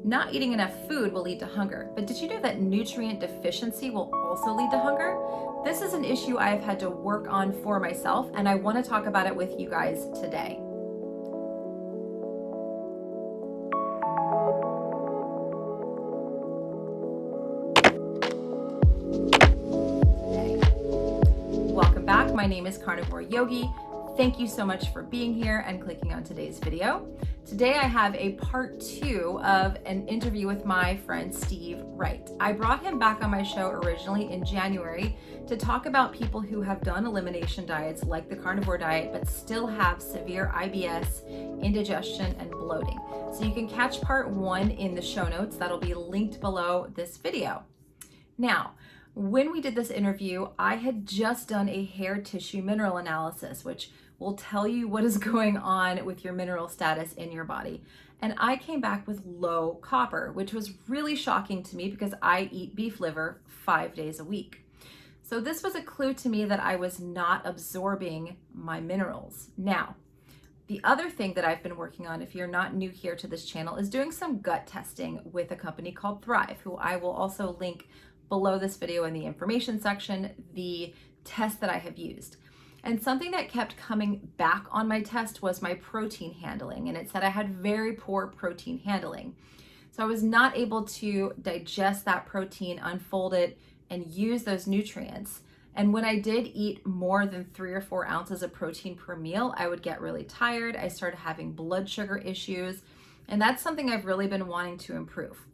Not eating enough food will lead to hunger, but did you know that nutrient deficiency will also lead to hunger? This is an issue I've had to work on for myself, and I want to talk about it with you guys today. Welcome back. My name is Carnivore Yogi. Thank you so much for being here and clicking on today's video. Today I have a part 2 of an interview with my friend Steve Wright. I brought him back on my show originally in January to talk about people who have done elimination diets like the carnivore diet but still have severe IBS, indigestion, and bloating. So you can catch part 1 in the show notes. That'll be linked below this video. Now, when we did this interview, I had just done a hair tissue mineral analysis, which will tell you what is going on with your mineral status in your body. And I came back with low copper, which was really shocking to me because I eat beef liver 5 days a week. So this was a clue to me that I was not absorbing my minerals. Now, the other thing that I've been working on, if you're not new here to this channel, is doing some gut testing with a company called Thrive, who I will also link below this video in the information section, the test that I have used. And something that kept coming back on my test was my protein handling, and it said I had very poor protein handling. So I was not able to digest that protein, unfold it, and use those nutrients. And when I did eat more than 3 or 4 ounces of protein per meal, I would get really tired. I started having blood sugar issues, and that's something I've really been wanting to improve.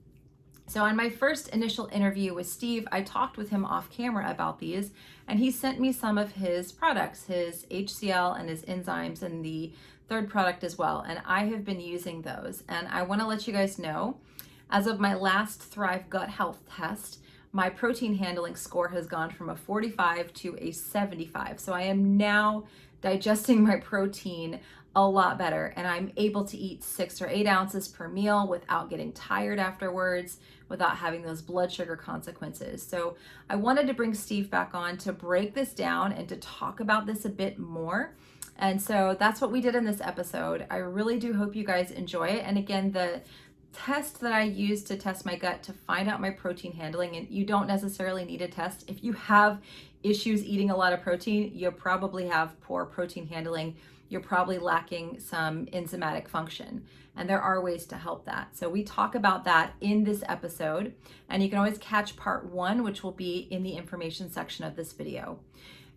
So on my first initial interview with Steve, I talked with him off camera about these, and he sent me some of his products, his HCl and his enzymes, and the third product as well. And I have been using those. And I want to let you guys know, as of my last Thrive Gut Health test, my protein handling score has gone from a 45 to a 75. So I am now digesting my protein a lot better, and I'm able to eat 6 or 8 ounces per meal without getting tired afterwards, without having those blood sugar consequences. So I wanted to bring Steve back on to break this down and to talk about this a bit more. And so that's what we did in this episode. I really do hope you guys enjoy it. And again, the test that I used to test my gut to find out my protein handling, and you don't necessarily need a test. If you have issues eating a lot of protein, you probably have poor protein handling. You're probably lacking some enzymatic function, and there are ways to help that. So we talk about that in this episode, and you can always catch part 1, which will be in the information section of this video.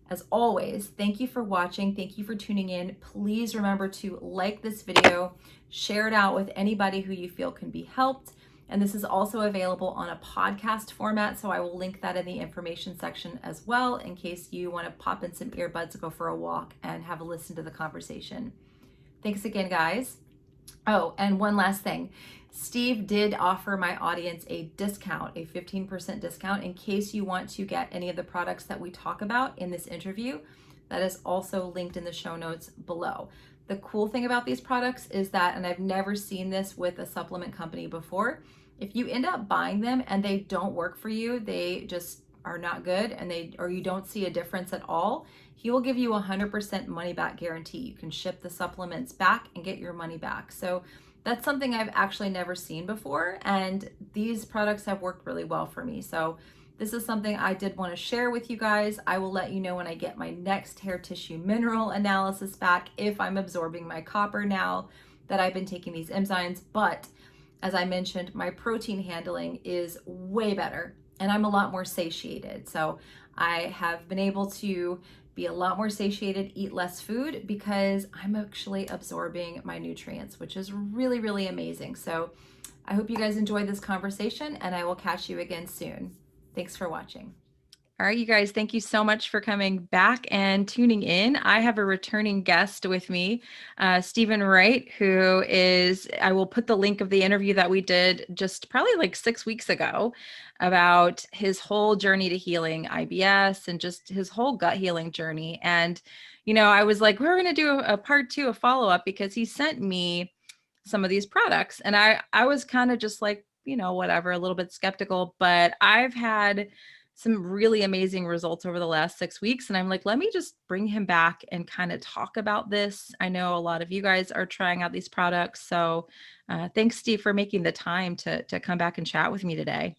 As always, thank you for watching. Thank you for tuning in. Please remember to like this video, share it out with anybody who you feel can be helped. And this is also available on a podcast format, so I will link that in the information section as well in case you want to pop in some earbuds, go for a walk, and have a listen to the conversation. Thanks again, guys. Oh, and one last thing. Steve did offer my audience a discount, a 15% discount, in case you want to get any of the products that we talk about in this interview. That is also linked in the show notes below. The cool thing about these products is that, and I've never seen this with a supplement company before, if you end up buying them and they don't work for you, they just are not good, and or you don't see a difference at all, he will give you a 100% money back guarantee. You can ship the supplements back and get your money back. So that's something I've actually never seen before, and these products have worked really well for me. So this is something I did want to share with you guys. I will let you know when I get my next hair tissue mineral analysis back if I'm absorbing my copper now that I've been taking these enzymes. But as I mentioned, my protein handling is way better, and I'm a lot more satiated. So I have been able to be a lot more satiated, eat less food, because I'm actually absorbing my nutrients, which is really, really amazing. So I hope you guys enjoyed this conversation, and I will catch you again soon. Thanks for watching. All right, you guys, thank you so much for coming back and tuning in. I have a returning guest with me, Stephen Wright, who is, I will put the link of the interview that we did just probably like 6 weeks ago about his whole journey to healing IBS and just his whole gut healing journey. And, you know, I was like, we're going to do a part 2, a follow-up, because he sent me some of these products. And I was kind of just like, you know, whatever, a little bit skeptical, but I've had some really amazing results over the last 6 weeks. And I'm like, let me just bring him back and kind of talk about this. I know a lot of you guys are trying out these products. So thanks, Steve, for making the time to come back and chat with me today.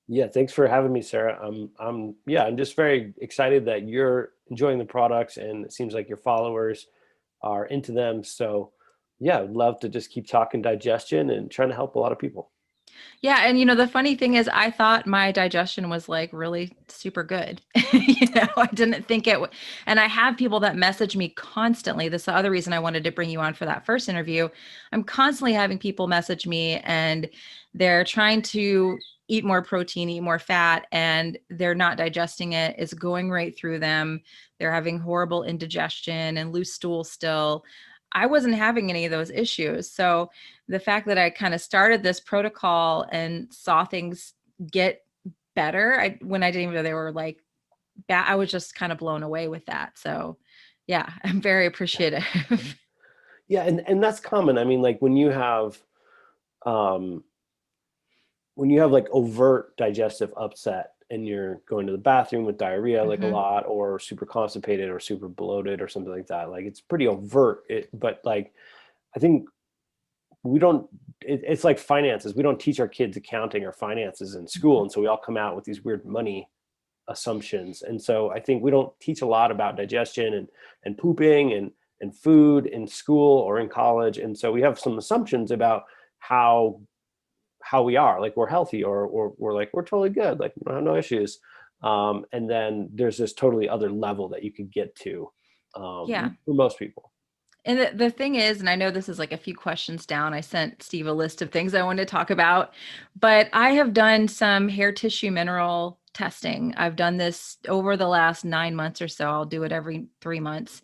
Yeah, thanks for having me, Sarah. I'm just very excited that you're enjoying the products, and it seems like your followers are into them. So, yeah, I'd love to just keep talking digestion and trying to help a lot of people. Yeah. And the funny thing is, I thought my digestion was like really super good. I didn't think it would. And I have people that message me constantly. This is the other reason I wanted to bring you on for that first interview. I'm constantly having people message me and they're trying to eat more protein, eat more fat, and they're not digesting it. It's going right through them. They're having horrible indigestion and loose stool still. I wasn't having any of those issues. So the fact that I kind of started this protocol and saw things get better, when I didn't even know they were like bad, I was just kind of blown away with that. So yeah, I'm very appreciative. Yeah, and that's common. I mean, like um, when you have like overt digestive upset and you're going to the bathroom with diarrhea like a Hmm. lot, or super constipated or super bloated or something like that, like it's pretty overt. But like I think we don't it's like finances. We don't teach our kids accounting or finances in school, and so we all come out with these weird money assumptions. And so I think we don't teach a lot about digestion and pooping and food in school or in college. And so we have some assumptions about how we are, like we're healthy, or we're like we're totally good, like we don't have no issues. And then there's this totally other level that you could get to, Yeah. for most people. And the thing is, and I know this is like a few questions down, I sent Steve a list of things I wanted to talk about, but I have done some hair tissue mineral testing. I've done this over the last 9 months or so. I'll do it every 3 months.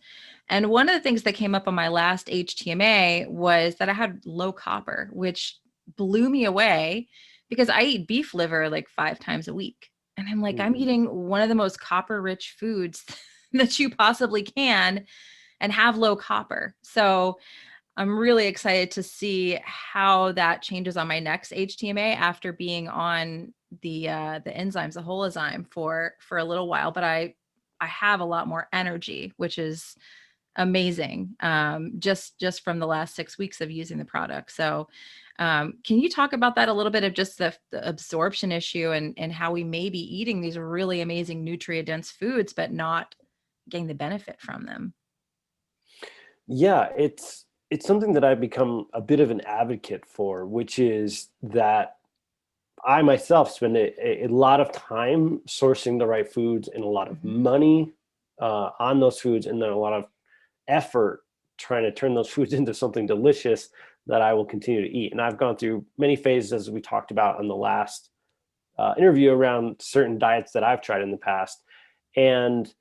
And one of the things that came up on my last HTMA was that I had low copper, which blew me away because I eat beef liver like 5 times a week. And I'm like, I'm Mhm. eating one of the most copper rich foods that you possibly can and have low copper. So I'm really excited to see how that changes on my next HTMA after being on the enzymes, the holozyme for a little while. But I have a lot more energy, which is amazing. Just from the last 6 weeks of using the product. So can you talk about that a little bit of just the absorption issue and how we may be eating these really amazing nutrient dense foods, but not getting the benefit from them? Yeah, it's something that I've become a bit of an advocate for, which is that I myself spend a lot of time sourcing the right foods and a lot of Mhm. money on those foods, and then a lot of effort trying to turn those foods into something delicious that I will continue to eat. And I've gone through many phases, as we talked about in the last interview, around certain diets that I've tried in the past. And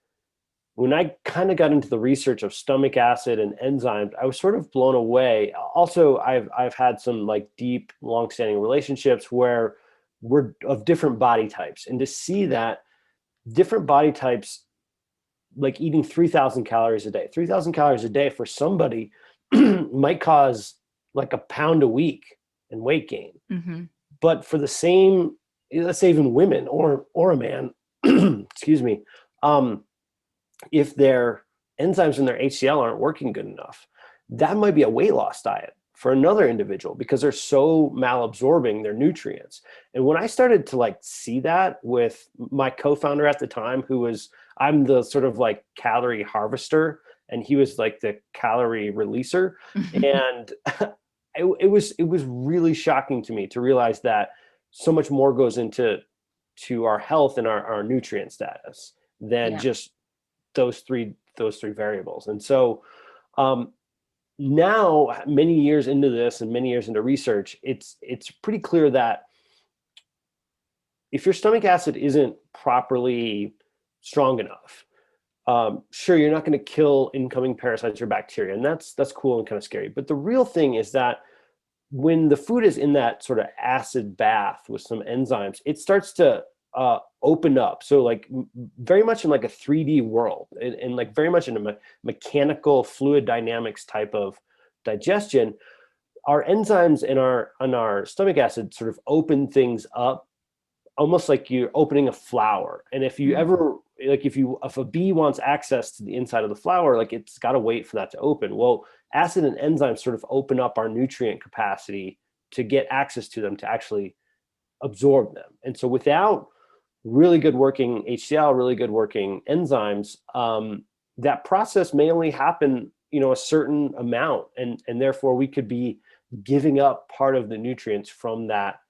when I kind of got into the research of stomach acid and enzymes, I was sort of blown away. Also, I've had some like deep, long-standing relationships where we're of different body types, and to see that different body types, like eating 3,000 calories a day, 3,000 calories a day for somebody might cause like a pound a week in weight gain. Mhm. But for the same, let's say even women or a man, excuse me, um, if their enzymes in their HCl aren't working good enough, that might be a weight loss diet for another individual because they're so malabsorbing their nutrients. And when I started to like see that with my co-founder at the time, I'm the sort of like calorie harvester and he was like the calorie releaser. And it was really shocking to me to realize that so much more goes into our health and our nutrient status than Yeah. just those three variables. And so um, now, many years into this and many years into research, it's pretty clear that if your stomach acid isn't properly strong enough, sure, you're not going to kill incoming parasites or bacteria, and that's cool and kind of scary. But the real thing is that when the food is in that sort of acid bath with some enzymes, it starts to open up. So like very much in like a 3D world, and like very much in a mechanical fluid dynamics type of digestion, our enzymes in our stomach acid sort of open things up almost like you're opening a flower. And if you ever, like if a bee wants access to the inside of the flower, like it's got to wait for that to open. Well, acid and enzymes sort of open up our nutrient capacity to get access to them, to actually absorb them. And so without really good working HCl, really good working enzymes, that process may only happen, a certain amount. And therefore we could be giving up part of the nutrients from that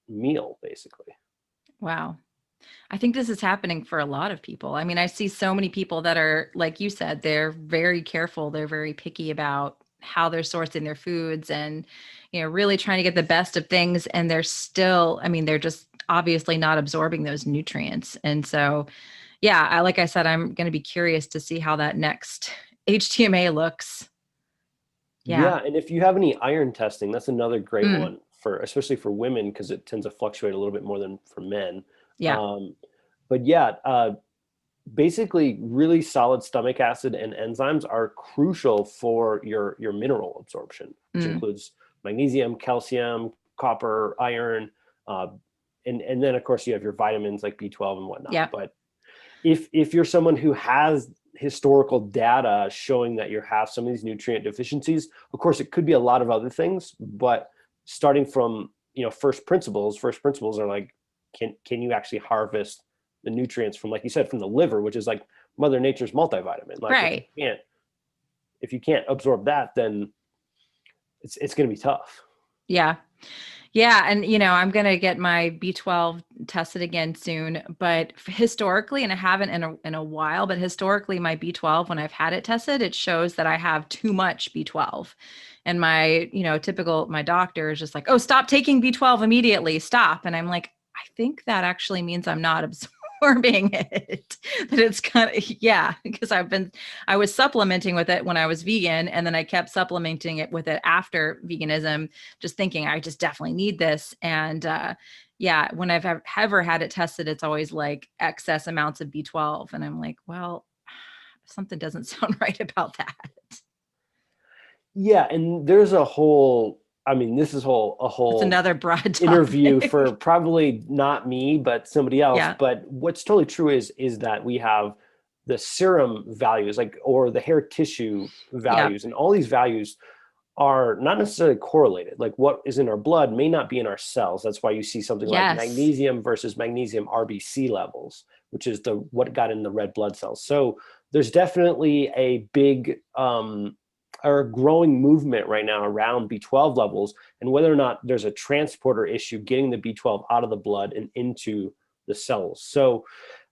meal, basically. Wow. I think this is happening for a lot of people. I mean, I see so many people that are, like you said, they're very careful. They're very picky about how they're sourcing their foods and, really trying to get the best of things. And they're still, I mean, they're just obviously not absorbing those nutrients. And so, yeah, like I said, I'm going to be curious to see how that next HTMA looks. Yeah. And if you have any iron testing, that's another great Mm. one especially for women, because it tends to fluctuate a little bit more than for men. Yeah. But yeah, basically really solid stomach acid and enzymes are crucial for your mineral absorption, which includes magnesium, calcium, copper, iron, and then of course you have your vitamins like B12 and whatnot. Yeah. But if you're someone who has historical data showing that you have some of these nutrient deficiencies, of course it could be a lot of other things, but starting from first principles are like, can you actually harvest the nutrients from, like you said, from the liver, which is like Mother Nature's multivitamin. Like right. if you can't absorb that, then it's going to be tough. Yeah. Yeah. And, I'm going to get my B12 tested again soon, but historically, and I haven't in a while, but historically my B12, when I've had it tested, it shows that I have too much B12. And my, my doctor is just like, oh, stop taking B12 immediately, stop. And I'm like, I think that actually means I'm not absorbing it, that it's kind of, yeah, because I was supplementing with it when I was vegan. And then I kept supplementing it with it after veganism, just thinking I just definitely need this. And, yeah, when I've ever had it tested, it's always like excess amounts of B12. And I'm like, well, something doesn't sound right about that. Yeah. And there's this is a whole It's another broad topic. interview for probably not me, but somebody else. Yeah. But what's totally true is that we have the serum values, or the hair tissue values, and all these values are not necessarily correlated. Like what is in our blood may not be in our cells. That's why you see something like magnesium versus magnesium RBC levels, which is what got in the red blood cells. So there's definitely a big or a growing movement right now around B12 levels, and whether or not there's a transporter issue getting the B12 out of the blood and into the cells. So,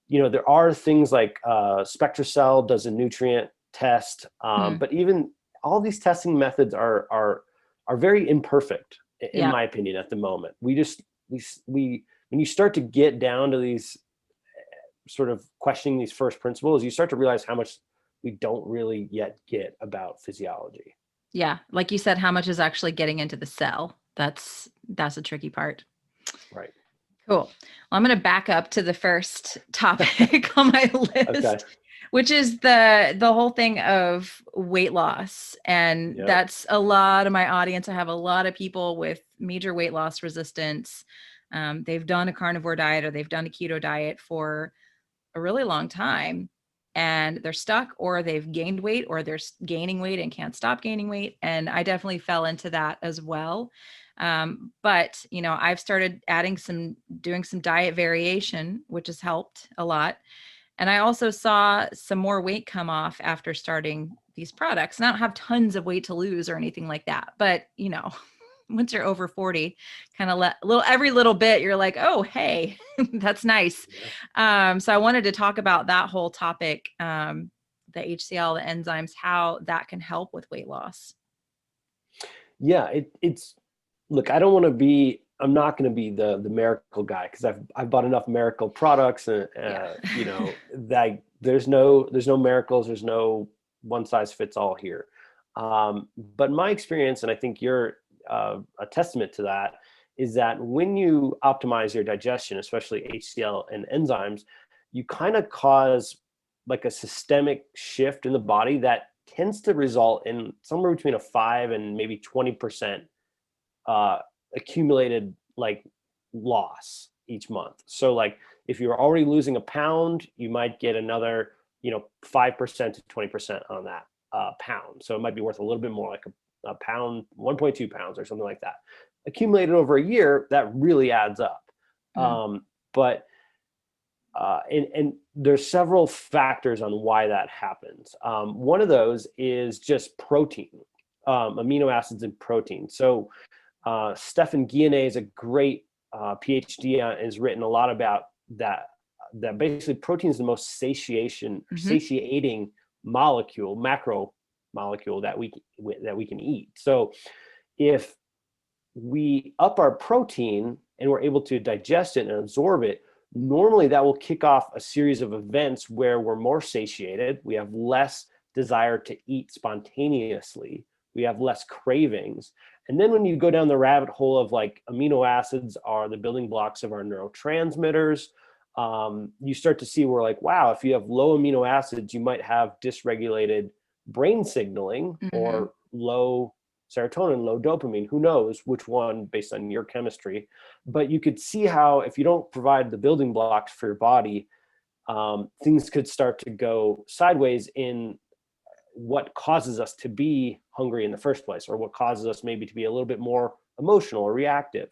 there are things like SpectraCell does a nutrient test, but even all these testing methods are very imperfect, in my opinion, at the moment. We when you start to get down to these sort of questioning these first principles, you start to realize how much we don't really yet get about physiology. Yeah. Like you said, how much is actually getting into the cell? That's a tricky part. Right. Cool. Well, I'm going to back up to the first topic on my list, which is the whole thing of weight loss. And that's a lot of my audience. I have a lot of people with major weight loss resistance. They've done a carnivore diet or they've done a keto diet for a really long time, and they're stuck, or they've gained weight, or they're gaining weight and can't stop gaining weight. And I definitely fell into that as well. But, I've started doing some diet variation, which has helped a lot. And I also saw some more weight come off after starting these products. And I don't have tons of weight to lose or anything like that. But, once you're over 40, kind of every little bit, you're like, oh, hey, that's nice. So I wanted to talk about that whole topic, the HCl, the enzymes, how that can help with weight loss. Yeah, look, I'm not going to be the miracle guy, because I've bought enough miracle products, and that there's no miracles. There's no one size fits all here. But my experience, and I think you're a testament to that, is that when you optimize your digestion, especially HCl and enzymes, you kind of cause like a systemic shift in the body that tends to result in somewhere between a 5 and maybe 20% accumulated like loss each month. So like if you're already losing a pound, you might get another, 5% to 20% on that pound. So it might be worth a little bit more, like a pound, 1.2 pounds or something like that. Accumulated over a year, that really adds up. But and there's several factors on why that happens. One of those is just protein, amino acids and protein. So Stefan Guillenet is a great PhD, has written a lot about that basically protein is the most satiating molecule, macro molecule that we can eat. So if we up our protein and we're able to digest it and absorb it, normally that will kick off a series of events where we're more satiated, we have less desire to eat spontaneously, we have less cravings. And then when you go down the rabbit hole of like amino acids are the building blocks of our neurotransmitters, you start to see where like, wow, if you have low amino acids, you might have dysregulated brain signaling or low serotonin, low dopamine, who knows which one based on your chemistry. But you could see how if you don't provide the building blocks for your body, things could start to go sideways in what causes us to be hungry in the first place, or what causes us maybe to be a little bit more emotional or reactive.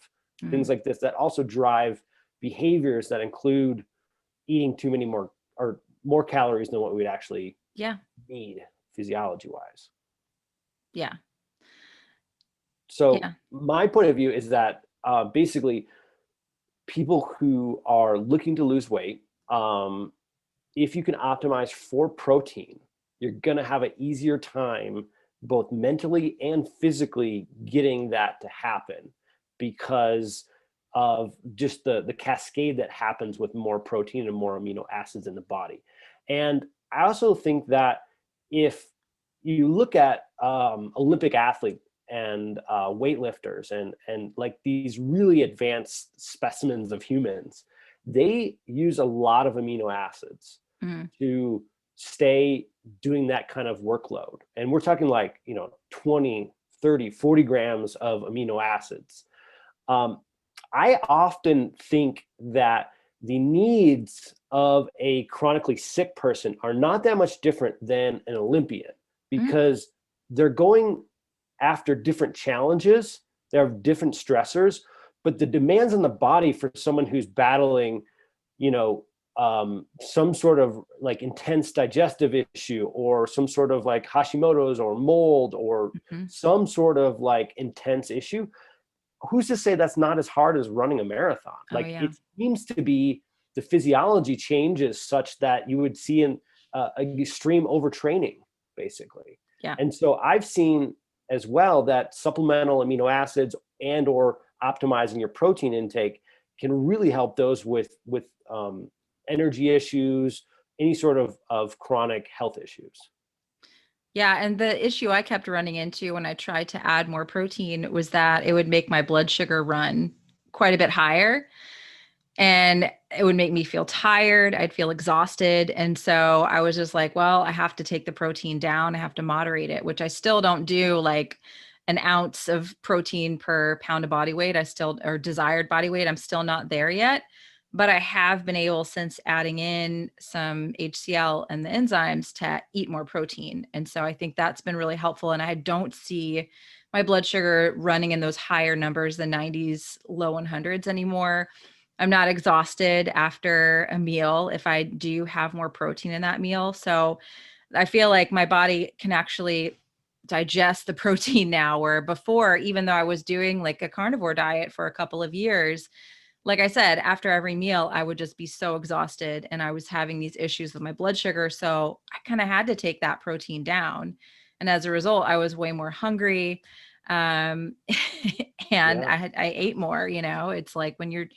Things like this that also drive behaviors that include eating too many more calories than what we'd actually need physiology wise. Yeah. So my point of view is that basically people who are looking to lose weight, if you can optimize for protein, you're going to have an easier time both mentally and physically getting that to happen because of just the cascade that happens with more protein and more amino acids in the body. And I also think that if you look at Olympic athletes and weightlifters and like these really advanced specimens of humans, they use a lot of amino acids to stay doing that kind of workload. And we're talking like, 20, 30, 40 grams of amino acids. I often think that the needs of a chronically sick person are not that much different than an Olympian because they're going after different challenges. There are different stressors, but the demands on the body for someone who's battling, some sort of like intense digestive issue or some sort of like Hashimoto's or mold or some sort of like intense issue, who's to say that's not as hard as running a marathon? It seems to be the physiology changes such that you would see an extreme overtraining, basically. Yeah. And so I've seen as well that supplemental amino acids and or optimizing your protein intake can really help those with energy issues, any sort of chronic health issues. Yeah, and the issue I kept running into when I tried to add more protein was that it would make my blood sugar run quite a bit higher. And it would make me feel tired. I'd feel exhausted. And so I was just like, well, I have to take the protein down. I have to moderate it, which I still don't do like an ounce of protein per pound of body weight. Or desired body weight. I'm still not there yet. But I have been able, since adding in some HCl and the enzymes, to eat more protein. And so I think that's been really helpful. And I don't see my blood sugar running in those higher numbers, the 90s, low 100s anymore. I'm not exhausted after a meal if I do have more protein in that meal. So I feel like my body can actually digest the protein now, where before, even though I was doing like a carnivore diet for a couple of years, like I said, after every meal, I would just be so exhausted and I was having these issues with my blood sugar. So I kind of had to take that protein down. And as a result, I was way more hungry. And I ate more. It's like when you're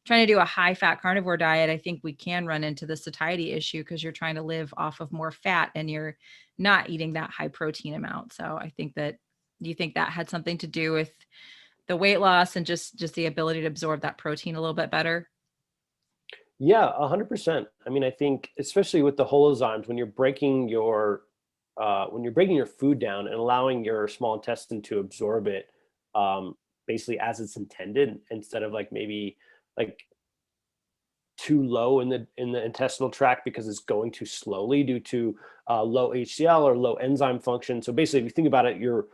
trying to do a high fat carnivore diet, I think we can run into the satiety issue because you're trying to live off of more fat and you're not eating that high protein amount. So I think that, do you think that had something to do with the weight loss and just the ability to absorb that protein a little bit better? Yeah, 100%. I mean, I think especially with the holozymes, when you're breaking your food down and allowing your small intestine to absorb it, basically as it's intended, instead of like maybe like too low in the intestinal tract because it's going too slowly due to low HCl or low enzyme function. So basically, if you think about it, you're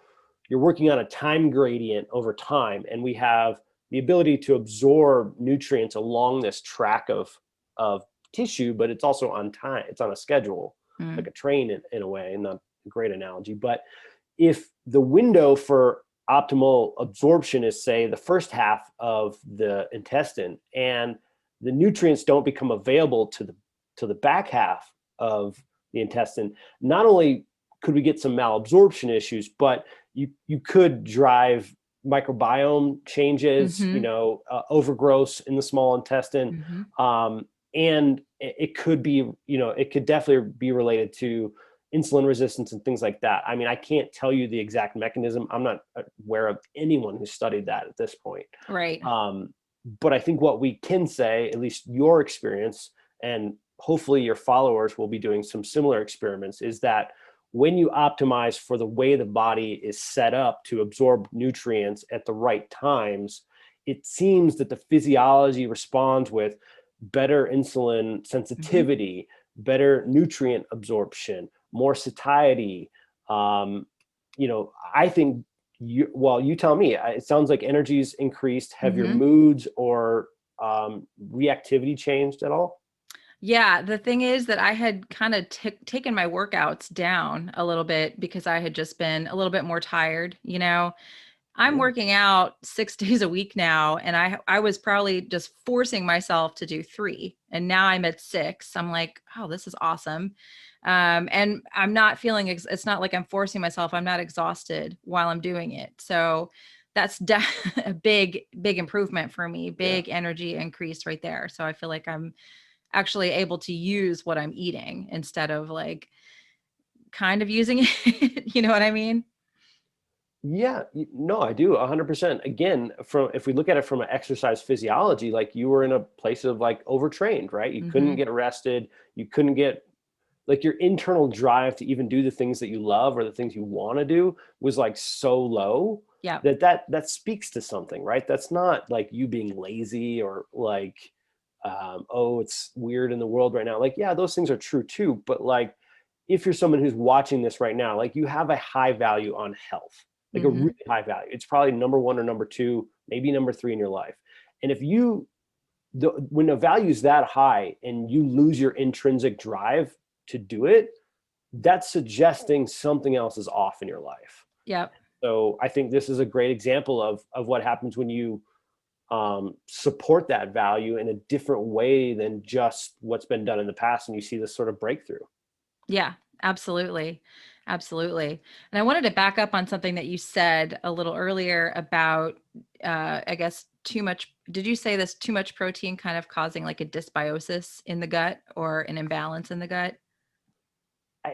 working on a time gradient over time, and we have the ability to absorb nutrients along this track of tissue, but it's also on time. It's on a schedule, like a train in a way, and not a great analogy. But if the window for optimal absorption is, say, the first half of the intestine, and the nutrients don't become available to the back half of the intestine, not only could we get some malabsorption issues, but you could drive microbiome changes, overgrowth in the small intestine. And it could be, it could definitely be related to insulin resistance and things like that. I mean, I can't tell you the exact mechanism. I'm not aware of anyone who studied that at this point. Right. But I think what we can say, at least your experience, and hopefully your followers will be doing some similar experiments, is that when you optimize for the way the body is set up to absorb nutrients at the right times, it seems that the physiology responds with better insulin sensitivity, better nutrient absorption, more satiety. I think you tell me, it sounds like energy's increased. Have your moods or reactivity changed at all? Yeah, the thing is that I had kind of taken my workouts down a little bit because I had just been a little bit more tired. I'm working out 6 days a week now, and I was probably just forcing myself to do 3, and now I'm at 6. I'm like, oh, this is awesome. And I'm not feeling, it's not like I'm forcing myself. I'm not exhausted while I'm doing it. So that's a big improvement for me, big energy increase right there. So I feel like I'm actually able to use what I'm eating instead of like kind of using it. You know what I mean? Yeah, no, I do 100%. Again, if we look at it from an exercise physiology, like you were in a place of like overtrained, right? You couldn't get rested. You couldn't get, like, your internal drive to even do the things that you love or the things you want to do was like so low. Yeah. That speaks to something, right? That's not like you being lazy or like, oh, it's weird in the world right now. Like, yeah, those things are true too. But like, if you're someone who's watching this right now, like you have a high value on health, like a really high value. It's probably number 1 or number 2, maybe number 3 in your life. And if when a value is that high and you lose your intrinsic drive to do it, that's suggesting something else is off in your life. Yep. So I think this is a great example of what happens when you support that value in a different way than just what's been done in the past, and you see this sort of breakthrough. Yeah, absolutely. Absolutely. And I wanted to back up on something that you said a little earlier about, I guess, did you say this, too much protein kind of causing like a dysbiosis in the gut or an imbalance in the gut?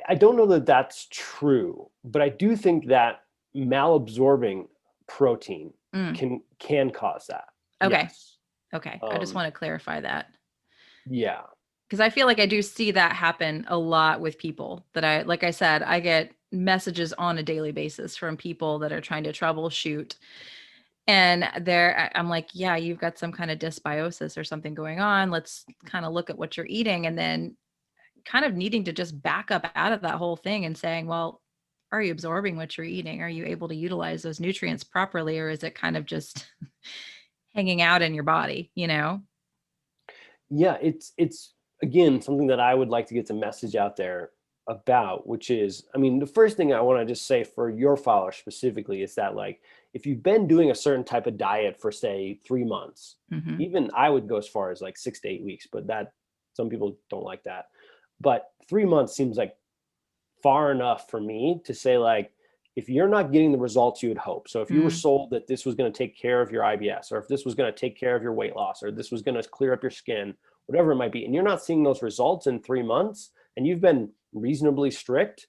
I don't know that that's true, but I do think that malabsorbing protein can cause that. Okay. Yes. Okay. I just want to clarify that. Yeah. Because I feel like I do see that happen a lot with people that like I said, I get messages on a daily basis from people that are trying to troubleshoot. And I'm like, yeah, you've got some kind of dysbiosis or something going on. Let's kind of look at what you're eating, and then kind of needing to just back up out of that whole thing and saying, well, are you absorbing what you're eating? Are you able to utilize those nutrients properly? Or is it kind of just hanging out in your body, Yeah, it's again something that I would like to get the message out there about, which is, I mean, the first thing I want to just say for your followers specifically is that, like, if you've been doing a certain type of diet for, say, 3 months, even I would go as far as like 6 to 8 weeks, but that some people don't like that. But 3 months seems like far enough for me to say, like, if you're not getting the results you would hope, so if you were sold that this was going to take care of your IBS, or if this was going to take care of your weight loss, or this was going to clear up your skin, whatever it might be, and you're not seeing those results in 3 months, and you've been reasonably strict,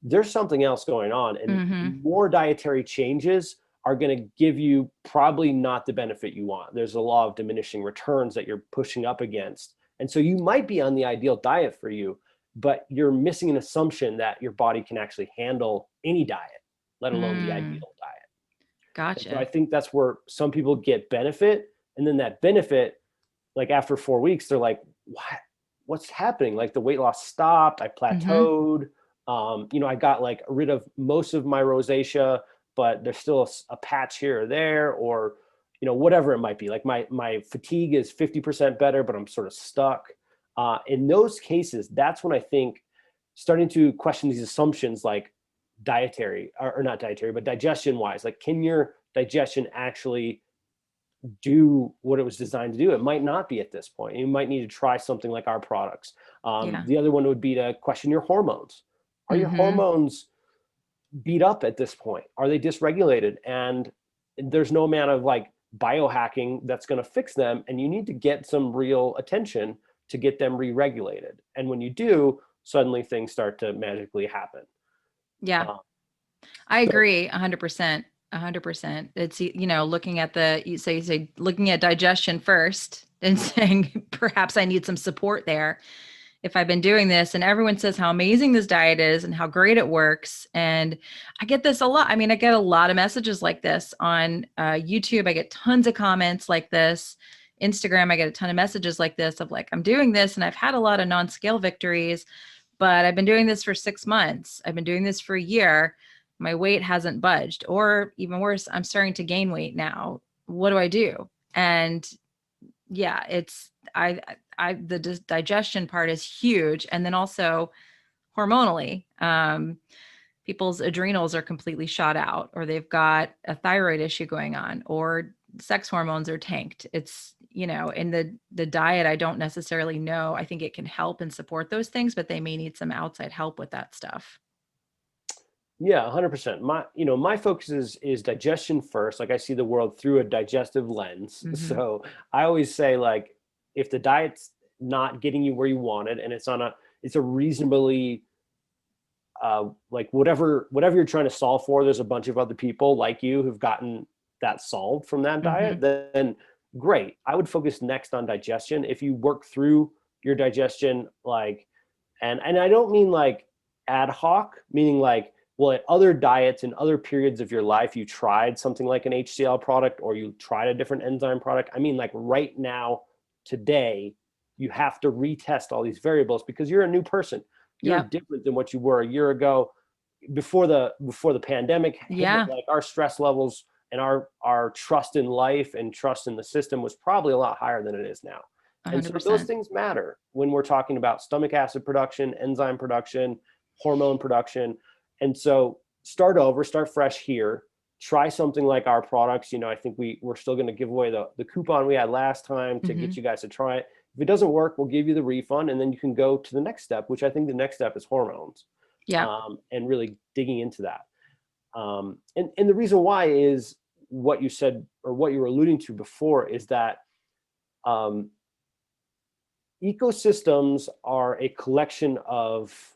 there's something else going on. And more dietary changes are going to give you probably not the benefit you want. There's a law of diminishing returns that you're pushing up against. And so you might be on the ideal diet for you, but you're missing an assumption that your body can actually handle any diet, let alone the ideal diet. Gotcha. And so I think that's where some people get benefit And then that benefit, like after 4 weeks, they're like, what's happening? Like the weight loss stopped, I plateaued. I got like rid of most of my rosacea, but there's still a patch here or there, or, whatever it might be. Like my fatigue is 50% better, but I'm sort of stuck. In those cases, that's when I think starting to question these assumptions, like dietary or not dietary, but digestion wise, like can your digestion actually do what it was designed to do? It might not be at this point. You might need to try something like our products. The other one would be to question your hormones. Are your hormones beat up at this point? Are they dysregulated? And there's no amount of like biohacking that's going to fix them. And you need to get some real attention to get them re-regulated. And when you do, suddenly things start to magically happen. Yeah, I agree 100%. 100%. It's, looking at you say looking at digestion first and saying, perhaps I need some support there. If I've been doing this, and everyone says how amazing this diet is and how great it works. And I get this a lot. I mean, I get a lot of messages like this on YouTube. I get tons of comments like this. Instagram, I get a ton of messages like this of like, I'm doing this and I've had a lot of non-scale victories, but I've been doing this for 6 months. I've been doing this for a year. My weight hasn't budged, or even worse, I'm starting to gain weight now. What do I do? And yeah, the digestion part is huge. And then also hormonally, people's adrenals are completely shot out, or they've got a thyroid issue going on, or sex hormones are tanked. It's, in the diet, I don't necessarily know. I think it can help and support those things, but they may need some outside help with that stuff. Yeah, 100%. My focus is digestion first. Like I see the world through a digestive lens. So I always say, like, if the diet's not getting you where you want it, and it's a reasonably like whatever you're trying to solve for, there's a bunch of other people like you who've gotten that solved from that diet, then great. I would focus next on digestion. If you work through your digestion, like, and I don't mean like ad hoc, meaning like, well, at other diets and other periods of your life, you tried something like an HCl product, or you tried a different enzyme product. I mean, like right now, today, you have to retest all these variables because you're a new person. You're different than what you were a year ago, before the pandemic. Yeah. Like our stress levels and our trust in life and trust in the system was probably a lot higher than it is now. 100%. And so those things matter when we're talking about stomach acid production, enzyme production, hormone production. And so start over, start fresh here, try something like our products. I think we're still going to give away the coupon we had last time to get you guys to try it. If it doesn't work, we'll give you the refund, and then you can go to the next step, which I think the next step is hormones. Yeah. And really digging into that. And the reason why is what you said, or what you were alluding to before, is that ecosystems are a collection of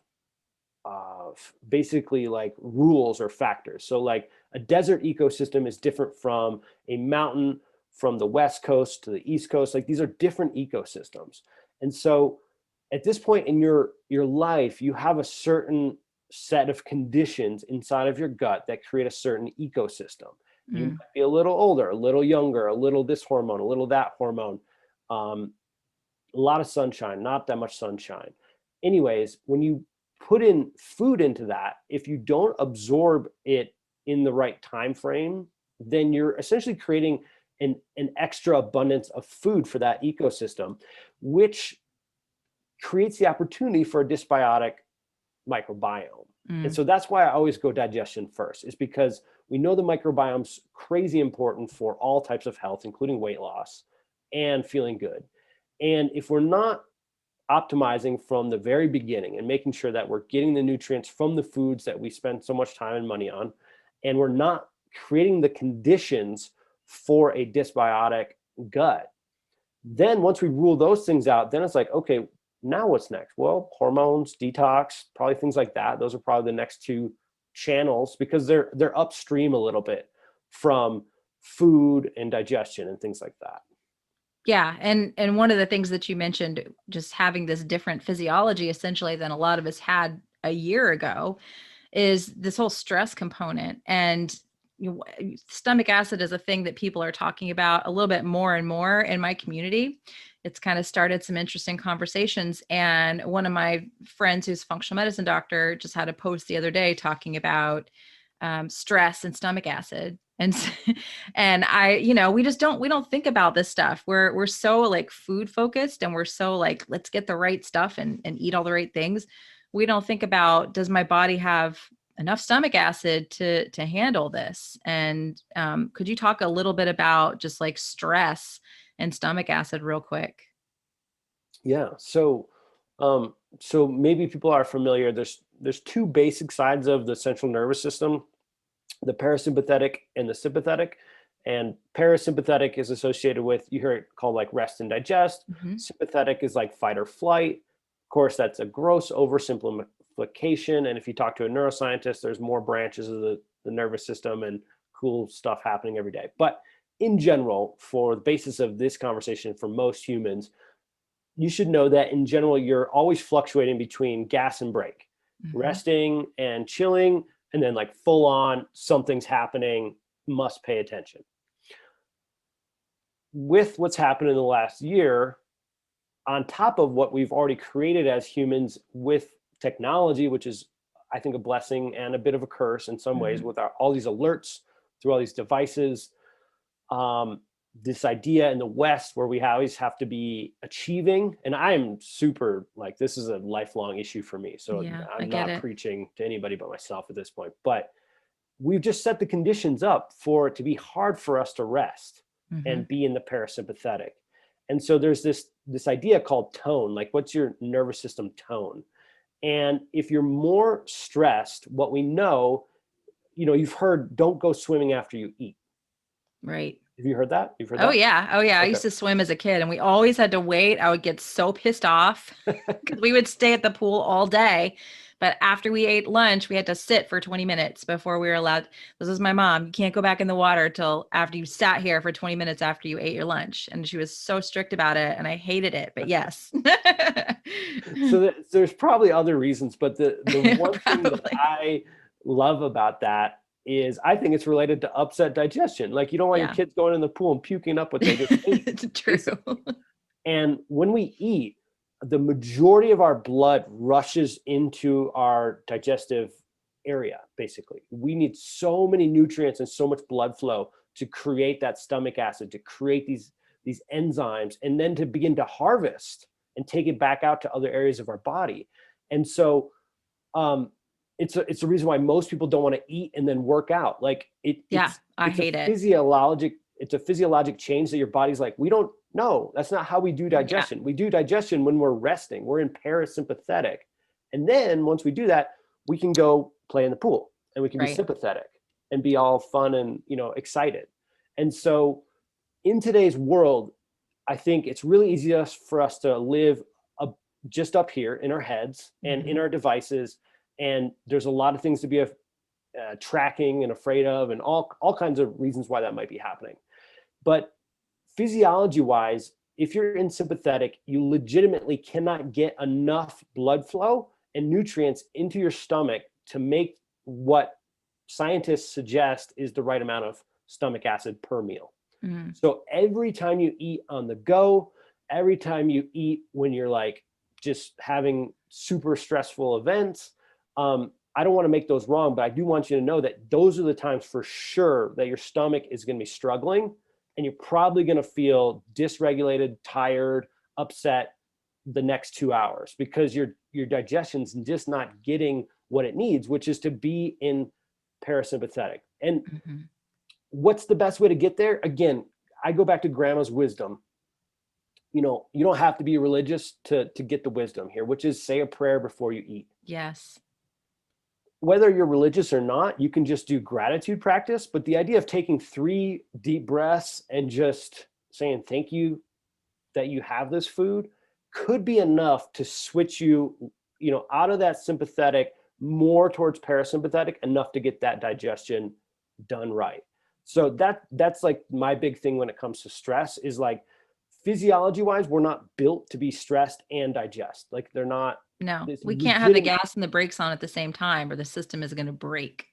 basically like rules or factors. So like a desert ecosystem is different from a mountain, from the West Coast to the East Coast. Like these are different ecosystems. And so at this point in your life, you have a certain set of conditions inside of your gut that create a certain ecosystem. You might be a little older, a little younger, a little this hormone, a little that hormone, a lot of sunshine, not that much sunshine. Anyways, when you put in food into that, if you don't absorb it in the right time frame, then you're essentially creating an extra abundance of food for that ecosystem, which creates the opportunity for a dysbiotic microbiome. And so that's why I always go digestion first, is because we know the microbiome's crazy important for all types of health, including weight loss and feeling good. And if we're not optimizing from the very beginning and making sure that we're getting the nutrients from the foods that we spend so much time and money on, and we're not creating the conditions for a dysbiotic gut, then once we rule those things out, then it's like, okay, now what's next? Well, hormones, detox, probably things like that. Those are probably the next two channels, because they're upstream a little bit from food and digestion and things like that. Yeah. And one of the things that you mentioned, just having this different physiology essentially than a lot of us had a year ago, is this whole stress component. And stomach acid is a thing that people are talking about a little bit more and more in my community. It's kind of started some interesting conversations. And one of my friends who's a functional medicine doctor just had a post the other day talking about stress and stomach acid. And and we don't think about this stuff. We're so like food focused, and we're so like, let's get the right stuff and eat all the right things. We don't think about, does my body have enough stomach acid to handle this? And could you talk a little bit about just like stress and stomach acid real quick? Yeah. So maybe people are familiar. There's two basic sides of the central nervous system: the parasympathetic and the sympathetic. And parasympathetic is associated with, you hear it called like rest and digest. Mm-hmm. Sympathetic is like fight or flight. Of course, that's a gross oversimplification. And if you talk to a neuroscientist, there's more branches of the nervous system and cool stuff happening every day. But in general, for the basis of this conversation, for most humans, you should know that in general, you're always fluctuating between gas and brake, resting and chilling, and then like full on, something's happening, must pay attention. With what's happened in the last year, on top of what we've already created as humans with technology, which is, I think, a blessing and a bit of a curse in some ways, with all these alerts through all these devices, this idea in the West where we always have to be achieving. And I am super like, this is a lifelong issue for me. So I'm not preaching to anybody but myself at this point, but we've just set the conditions up for it to be hard for us to rest and be in the parasympathetic. And so there's this idea called tone, like what's your nervous system tone? And if you're more stressed, what we know, you've heard, don't go swimming after you eat. Right. Have you heard that? You've heard that? Oh yeah. Okay. I used to swim as a kid, and we always had to wait. I would get so pissed off because we would stay at the pool all day. But after we ate lunch, we had to sit for 20 minutes before we were allowed. This is my mom. You can't go back in the water till after you sat here for 20 minutes after you ate your lunch. And she was so strict about it, and I hated it, but yes. So there's probably other reasons, but the one thing that I love about that is I think it's related to upset digestion. Like, you don't want your kids going in the pool and puking up what they just ate. It's true. And when we eat, the majority of our blood rushes into our digestive area, basically. We need so many nutrients and so much blood flow to create that stomach acid, to create these enzymes, and then to begin to harvest and take it back out to other areas of our body. And so it's a reason why most people don't want to eat and then work out. Like I hate it. It's a physiologic change that your body's like, we don't know. That's not how we do digestion. We do digestion when we're resting. We're in parasympathetic. And then once we do that, we can go play in the pool, and we can be sympathetic and be all fun and, excited. And so in today's world, I think it's really easy for us to live just up here in our heads and in our devices. And there's a lot of things to be tracking and afraid of, and all kinds of reasons why that might be happening. But physiology wise, if you're in sympathetic, you legitimately cannot get enough blood flow and nutrients into your stomach to make what scientists suggest is the right amount of stomach acid per meal. So every time you eat on the go, every time you eat when you're like just having super stressful events, I don't want to make those wrong, but I do want you to know that those are the times for sure that your stomach is going to be struggling, and you're probably going to feel dysregulated, tired, upset the next 2 hours because your digestion's just not getting what it needs, which is to be in parasympathetic. And what's the best way to get there? Again, I go back to grandma's wisdom. You don't have to be religious to get the wisdom here, which is say a prayer before you eat. Yes. Whether you're religious or not, you can just do gratitude practice. But the idea of taking 3 deep breaths and just saying thank you that you have this food could be enough to switch you, out of that sympathetic more towards parasympathetic, enough to get that digestion done right. So that's like my big thing when it comes to stress is like physiology wise, we're not built to be stressed and digest. Like they're not. No, It's we can't have the legitimate, gas and the brakes on at the same time or the system is going to break.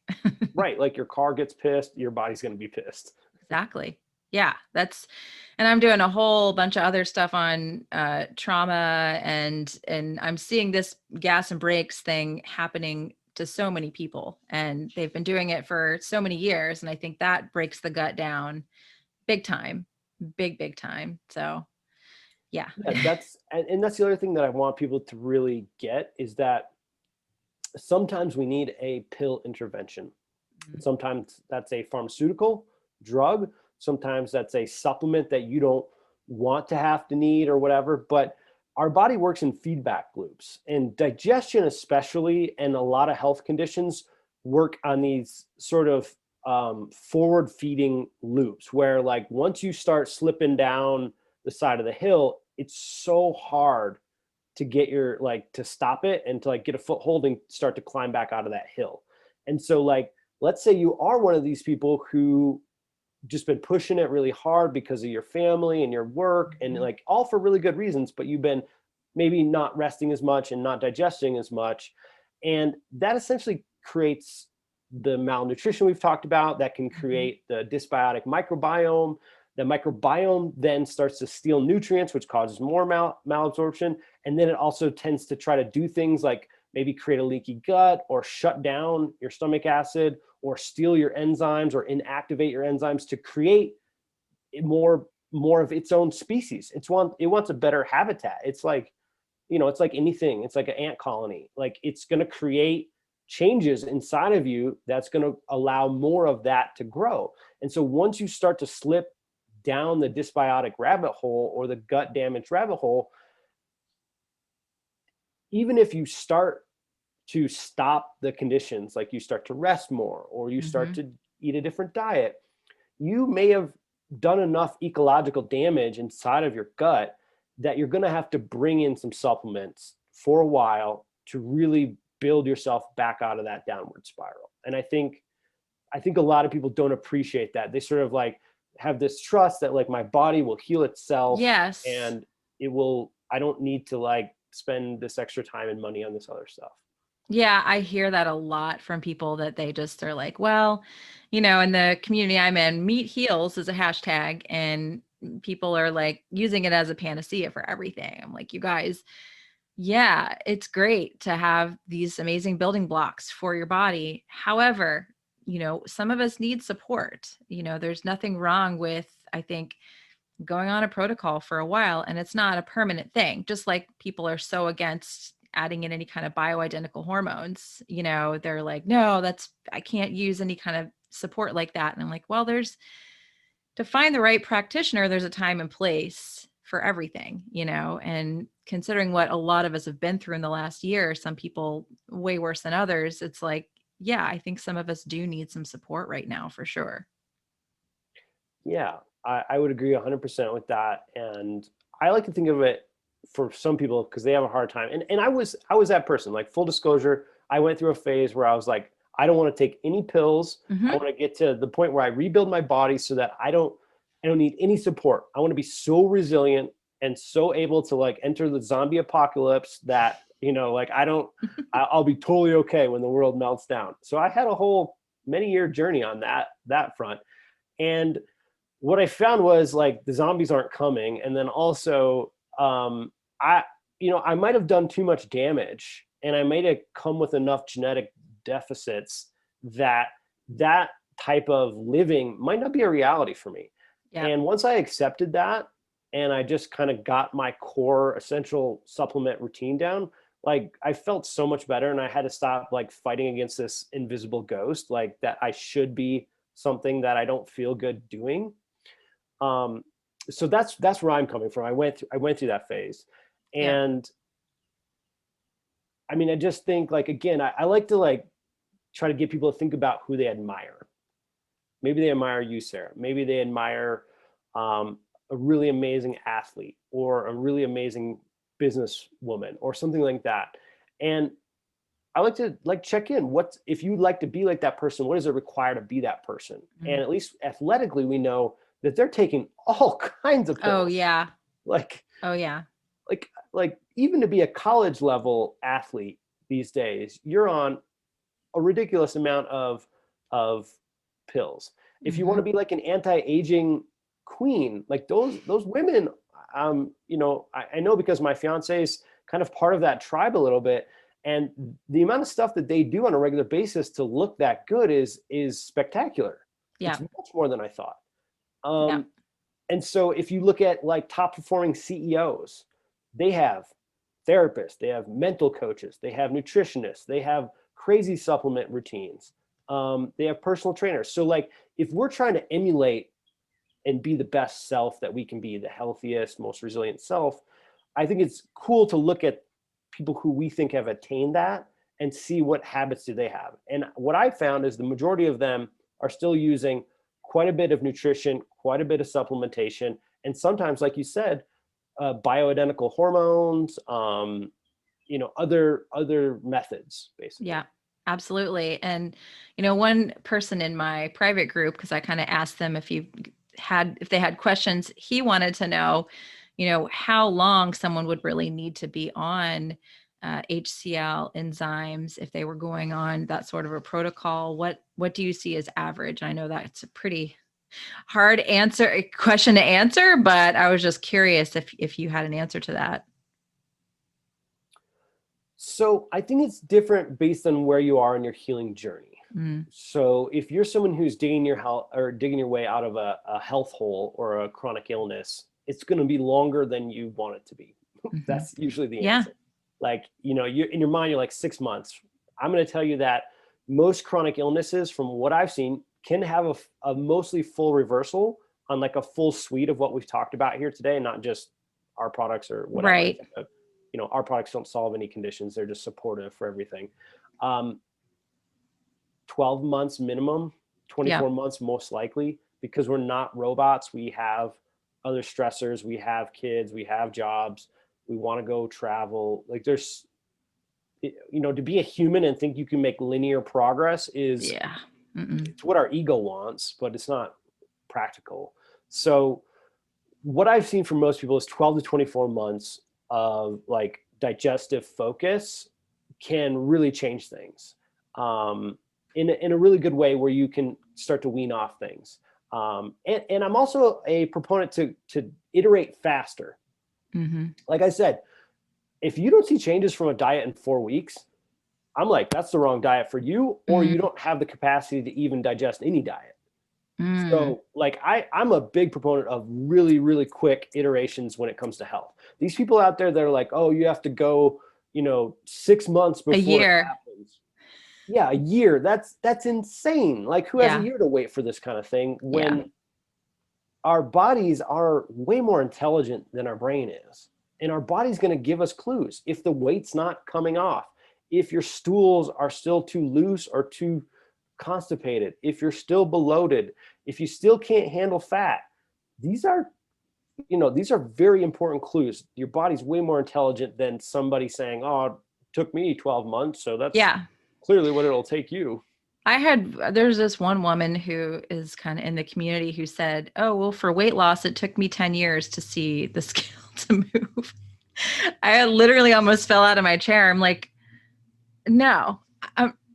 right? Like your car gets pissed, your body's going to be pissed. Exactly. Yeah, and I'm doing a whole bunch of other stuff on trauma and I'm seeing this gas and brakes thing happening to so many people, and they've been doing it for so many years, and I think that breaks the gut down big time, big time. So yeah. Yeah, and that's the other thing that I want people to really get is that sometimes we need a pill intervention. Sometimes that's a pharmaceutical drug. Sometimes that's a supplement that you don't want to have to need or whatever. But our body works in feedback loops, and digestion, especially, and a lot of health conditions work on these sort of forward feeding loops where, like, once you start slipping down the side of the hill, it's so hard to get your, like, to stop it and to, like, get a foothold and start to climb back out of that hill. And so, like, let's say you are one of these people who just been pushing it really hard because of your family and your work and, like, all for really good reasons, but you've been maybe not resting as much and not digesting as much. And that essentially creates the malnutrition we've talked about that can create the dysbiotic microbiome. The microbiome then starts to steal nutrients, which causes more malabsorption. And then it also tends to try to do things like maybe create a leaky gut or shut down your stomach acid or steal your enzymes or inactivate your enzymes to create more of its own species. It wants a better habitat. It's like, it's like anything. It's like an ant colony. Like, it's going to create changes inside of you that's going to allow more of that to grow. And so once you start to slip down the dysbiotic rabbit hole or the gut damage rabbit hole, even if you start to stop the conditions, like you start to rest more or you start to eat a different diet, you may have done enough ecological damage inside of your gut that you're going to have to bring in some supplements for a while to really build yourself back out of that downward spiral. And I think a lot of people don't appreciate that. They sort of, like, have this trust that, like, my body will heal itself. Yes. And I don't need to, like, spend this extra time and money on this other stuff. Yeah, I hear that a lot from people that they just are like, well, in the community I'm in, meat heals is a hashtag, and people are, like, using it as a panacea for everything. I'm like, you guys, yeah, it's great to have these amazing building blocks for your body. However, some of us need support. There's nothing wrong with, I think, going on a protocol for a while, and it's not a permanent thing. Just like people are so against adding in any kind of bioidentical hormones, they're like, no, I can't use any kind of support like that. And I'm like, well, to find the right practitioner, there's a time and place for everything, and considering what a lot of us have been through in the last year, some people way worse than others, it's like, yeah, I think some of us do need some support right now for sure. Yeah, I would agree 100% with that. And I like to think of it for some people because they have a hard time. And I was that person. Like, full disclosure, I went through a phase where I was like, I don't want to take any pills. I want to get to the point where I rebuild my body so that I don't need any support. I want to be so resilient and so able to, like, enter the zombie apocalypse that, like, I'll be totally okay when the world melts down. So I had a whole many-year journey on that front. And what I found was, like, the zombies aren't coming. And then also, I might have done too much damage, and I might have come with enough genetic deficits that type of living might not be a reality for me. Yeah. And once I accepted that, and I just kind of got my core essential supplement routine down, like, I felt so much better, and I had to stop, like, fighting against this invisible ghost, like, that I should be something that I don't feel good doing. So that's where I'm coming from. I went through that phase. And I mean, I just think, like, again, I like to, like, try to get people to think about who they admire. Maybe they admire you, Sarah. Maybe they admire a really amazing athlete or a really amazing businesswoman or something like that. And I like to, like, check in. If you'd like to be like that person, what does it require to be that person? And at least athletically, we know that they're taking all kinds of pills. Oh, yeah. Like, Oh yeah. like even to be a college level athlete these days, you're on a ridiculous amount of pills. If you want to Hmm. be like an anti-aging queen, like those women, I know because my fiance is kind of part of that tribe a little bit, and the amount of stuff that they do on a regular basis to look that good is spectacular. Yeah. It's much more than I thought. Yeah. Um, and so if you look at like top performing CEOs, they have therapists, they have mental coaches, they have nutritionists, they have crazy supplement routines, they have personal trainers. So like if we're trying to emulate and be the best self that we can be, the healthiest, most resilient self, I think it's cool to look at people who we think have attained that and see what habits do they have. And what I found is the majority of them are still using quite a bit of nutrition, quite a bit of supplementation, and sometimes, like you said, bioidentical hormones, other methods, basically. Yeah, absolutely. And one person in my private group, because I kind of asked them if they had questions, he wanted to know, how long someone would really need to be on HCl enzymes if they were going on that sort of a protocol. What do you see as average? I know that's a pretty hard question to answer, but I was just curious if you had an answer to that. So I think it's different based on where you are in your healing journey. Mm, So if you're someone who's digging your health or digging your way out of a health hole or a chronic illness, it's going to be longer than you want it to be. hmm. That's usually the Yeah. answer. Like, you in your mind, you're like 6 months. I'm going to tell you that most chronic illnesses, from what I've seen, can have a mostly full reversal on like a full suite of what we've talked about here today, and not just our products or whatever. Right. Our products don't solve any conditions. They're just supportive for everything. Um, 12 months minimum, Yeah. 24 months most likely, because we're not robots. We have other stressors. We have kids. We have jobs. We want to go travel. Like to be a human and think you can make linear progress is Yeah. Mm-mm. it's what our ego wants, but it's not practical. So what I've seen from most people is 12 to 24 months of like digestive focus can really change things in a really good way, where you can start to wean off things. And I'm also a proponent to iterate faster. Mm-hmm. Like I said, if you don't see changes from a diet in 4 weeks, I'm like, that's the wrong diet for you, or Mm, you don't have the capacity to even digest any diet. mm. So like I'm a big proponent of really, really quick iterations when it comes to health. These people out there that are like, oh, you have to go, 6 months A before it year. happens. Yeah, a year. That's insane. Like, who has a Yeah. year to wait for this kind of thing Yeah. when our bodies are way more intelligent than our brain is? And our body's going to give us clues. If the weight's not coming off, if your stools are still too loose or too constipated, if you're still bloated, if you still can't handle fat, these are very important clues. Your body's way more intelligent than somebody saying, oh, it took me 12 months, so that's Yeah. clearly what it'll take you. There's this one woman who is kind of in the community who said, oh, well, for weight loss, it took me 10 years to see the scale to move. I literally almost fell out of my chair. I'm like, no,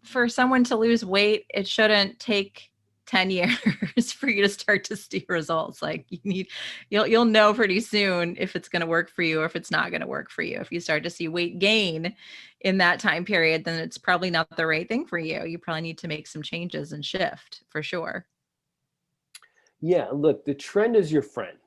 for someone to lose weight, it shouldn't take 10 years for you to start to see results. Like you'll know pretty soon if it's going to work for you or if it's not going to work for you. If you start to see weight gain in that time period, then it's probably not the right thing for you. You probably need to make some changes and shift for sure. Yeah, look, the trend is your friend.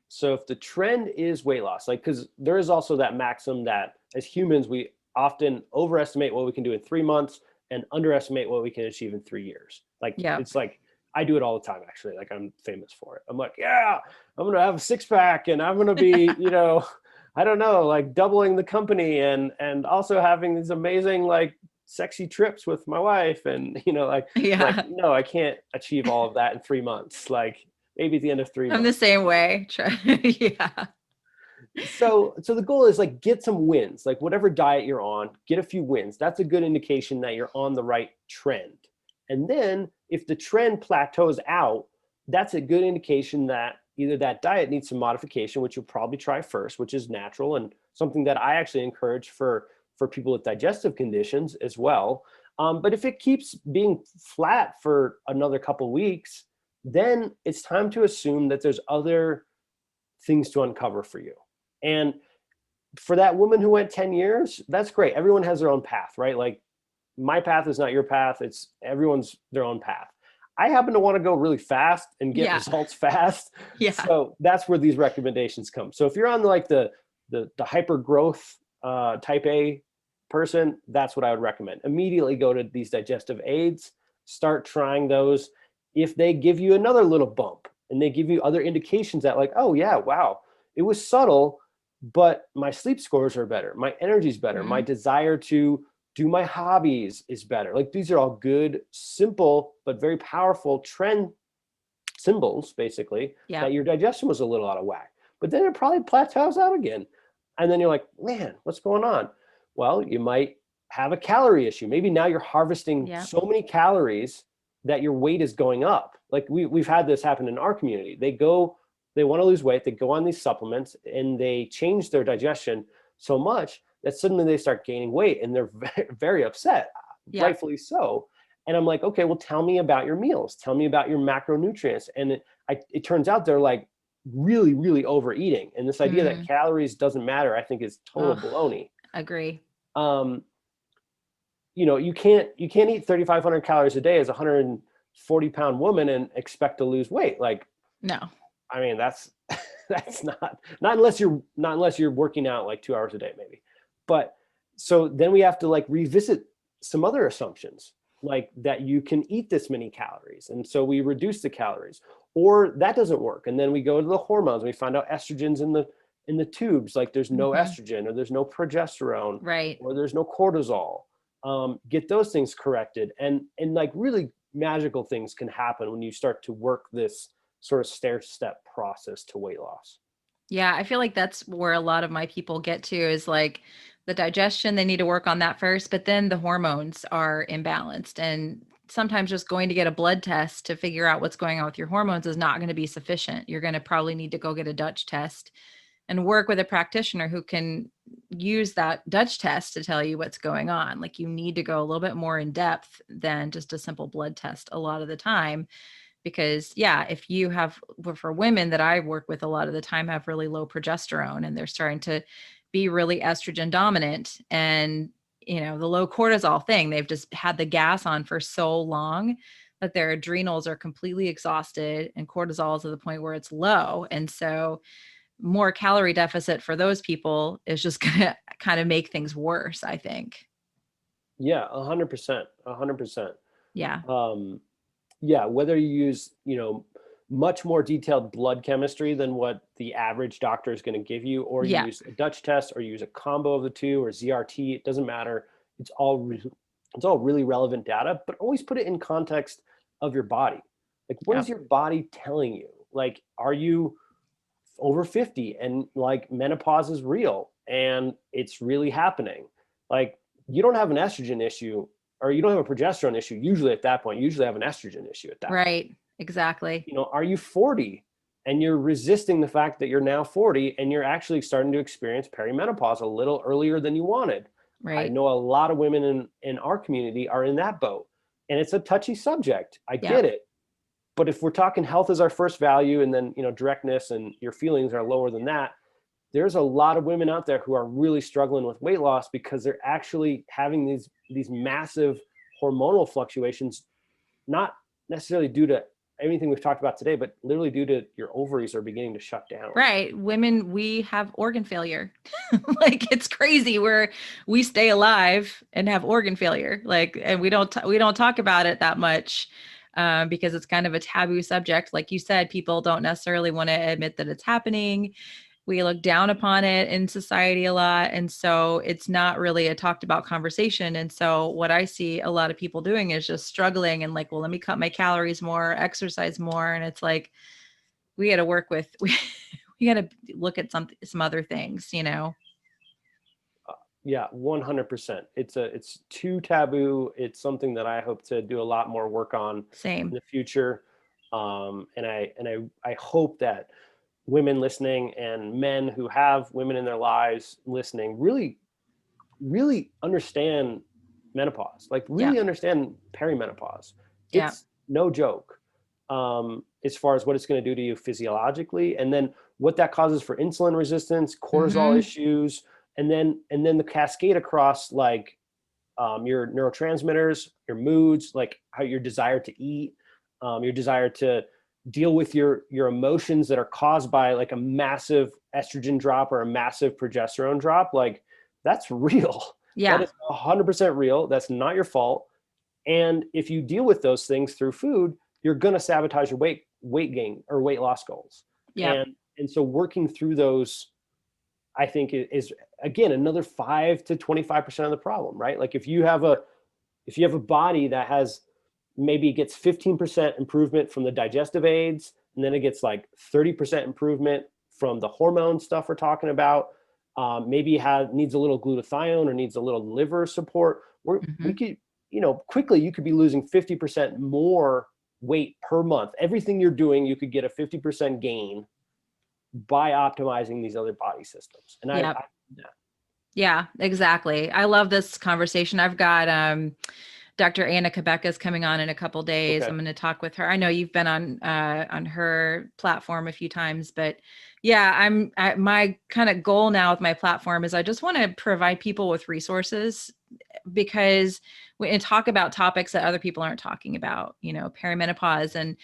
So if the trend is weight loss, like, because there is also that maxim that as humans, we often overestimate what we can do in 3 months and underestimate what we can achieve in 3 years. Like, Yeah. it's like, I do it all the time, actually. Like, I'm famous for it. I'm like, yeah, I'm going to have a six pack and I'm going to be, I don't know, like doubling the company and also having these amazing, like, sexy trips with my wife. And, Yeah. no, I can't achieve all of that in 3 months. Like, maybe at the end of three I'm the months. same way. Yeah. So the goal is like get some wins, like whatever diet you're on, get a few wins. That's a good indication that you're on the right trend. And then if the trend plateaus out, that's a good indication that either that diet needs some modification, which you'll probably try first, which is natural and something that I actually encourage for people with digestive conditions as well. But if it keeps being flat for another couple weeks, then it's time to assume that there's other things to uncover for you. And for that woman who went 10 years, that's great. Everyone has their own path, right? Like my path is not your path. It's everyone's their own path. I happen to want to go really fast and get results fast. Yeah. So that's where these recommendations come. So if you're on like the hyper growth type A person, that's what I would recommend. Immediately go to these digestive aids, start trying those. If they give you another little bump and they give you other indications that like, oh yeah, wow, it was subtle, but my sleep scores are better. My energy is better. My desire to do my hobbies is better. Like these are all good, simple, but very powerful trend symbols, basically, that your digestion was a little out of whack. But then it probably plateaus out again. And then you're like, man, what's going on? Well, you might have a calorie issue. Maybe now you're harvesting so many calories that your weight is going up. Like we've had this happen in our community. They want to lose weight. They go on these supplements and they change their digestion so much that suddenly they start gaining weight and they're very, very upset, rightfully so. And I'm like, okay, well, tell me about your meals. Tell me about your macronutrients. And it turns out they're like really, really overeating. And this idea that calories doesn't matter, I think is total baloney. Agree. You can't eat 3,500 calories a day as a 140-pound woman and expect to lose weight. Like, no, I mean, that's not unless you're working out like 2 hours a day, maybe. But so then we have to like revisit some other assumptions, like that you can eat this many calories. And so we reduce the calories, or that doesn't work. And then we go to the hormones and we find out estrogen's in the tubes, like there's no estrogen or there's no progesterone, right? Or there's no cortisol. Get those things corrected. And like really magical things can happen when you start to work this sort of stair-step process to weight loss. Yeah, I feel like that's where a lot of my people get to is like the digestion, they need to work on that first, but then the hormones are imbalanced. And sometimes just going to get a blood test to figure out what's going on with your hormones is not going to be sufficient. You're going to probably need to go get a Dutch test and work with a practitioner who can use that Dutch test to tell you what's going on. Like you need to go a little bit more in depth than just a simple blood test a lot of the time. Because if you have, for women that I work with a lot of the time have really low progesterone and they're starting to be really estrogen dominant and, the low cortisol thing, they've just had the gas on for so long that their adrenals are completely exhausted and cortisol is at the point where it's low. And so more calorie deficit for those people is just going to kind of make things worse, I think. Yeah, 100%, 100%. Yeah. Whether you use, much more detailed blood chemistry than what the average doctor is going to give you, or you use a Dutch test, or use a combo of the two, or ZRT, it doesn't matter. It's all really relevant data, but always put it in context of your body. Like, what is your body telling you? Like, are you over 50 and like menopause is real and it's really happening? Like, you don't have an estrogen issue, or you don't have a progesterone issue usually at that point. You usually have an estrogen issue at that point. Right. Exactly. Are you 40 and you're resisting the fact that you're now 40 and you're actually starting to experience perimenopause a little earlier than you wanted? Right. I know a lot of women in our community are in that boat, and it's a touchy subject. I get it. But if we're talking health is our first value, and then, directness and your feelings are lower than that, there's a lot of women out there who are really struggling with weight loss because they're actually having these massive hormonal fluctuations, not necessarily due to anything we've talked about today, but literally due to your ovaries are beginning to shut down. Right. Women, we have organ failure. Like, it's crazy where we stay alive and have organ failure. Like, and we don't talk about it that much because it's kind of a taboo subject. Like you said, people don't necessarily want to admit that it's happening. We look down upon it in society a lot. And so it's not really a talked about conversation. And so what I see a lot of people doing is just struggling and like, well, let me cut my calories more, exercise more. And it's like, we got to work with, we got to look at some other things, Yeah, 100%. It's too taboo. It's something that I hope to do a lot more work on in the future. And I hope that women listening and men who have women in their lives listening really, really understand menopause, like Yeah. really understand perimenopause. Yeah. It's no joke, as far as what it's going to do to you physiologically, and then what that causes for insulin resistance, cortisol issues, and then the cascade across like your neurotransmitters, your moods, like how your desire to eat, your desire to deal with your emotions that are caused by like a massive estrogen drop or a massive progesterone drop. Like that's real. Yeah. That is 100% real. That's not your fault. And if you deal with those things through food, you're going to sabotage your weight gain or weight loss goals. Yeah. And so working through those, I think is again another 5 to 25% of the problem, right? Like if you have a body that has maybe gets 15% improvement from the digestive aids, and then it gets like 30% improvement from the hormone stuff we're talking about, maybe needs a little glutathione or needs a little liver support, we could, quickly you could be losing 50% more weight per month. Everything you're doing, you could get a 50% gain by optimizing these other body systems. And yeah, exactly. I love this conversation. I've got Dr. Anna Cabecas coming on in a couple days. Okay. I'm going to talk with her. I know you've been on her platform a few times, but yeah, my kind of goal now with my platform is I just want to provide people with resources, because we talk about topics that other people aren't talking about, perimenopause and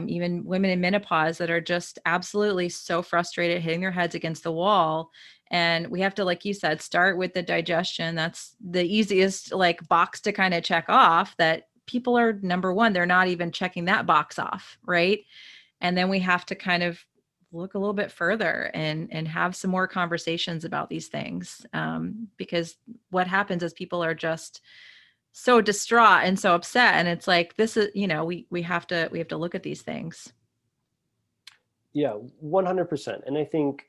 even women in menopause that are just absolutely so frustrated, hitting their heads against the wall. And we have to, like you said, start with the digestion. That's the easiest like box to kind of check off, that people are, number one, they're not even checking that box off, right? And then we have to kind of look a little bit further and have some more conversations about these things, because what happens is people are just so distraught and so upset, and it's like, this is, we have to look at these things. Yeah, 100%. And I think,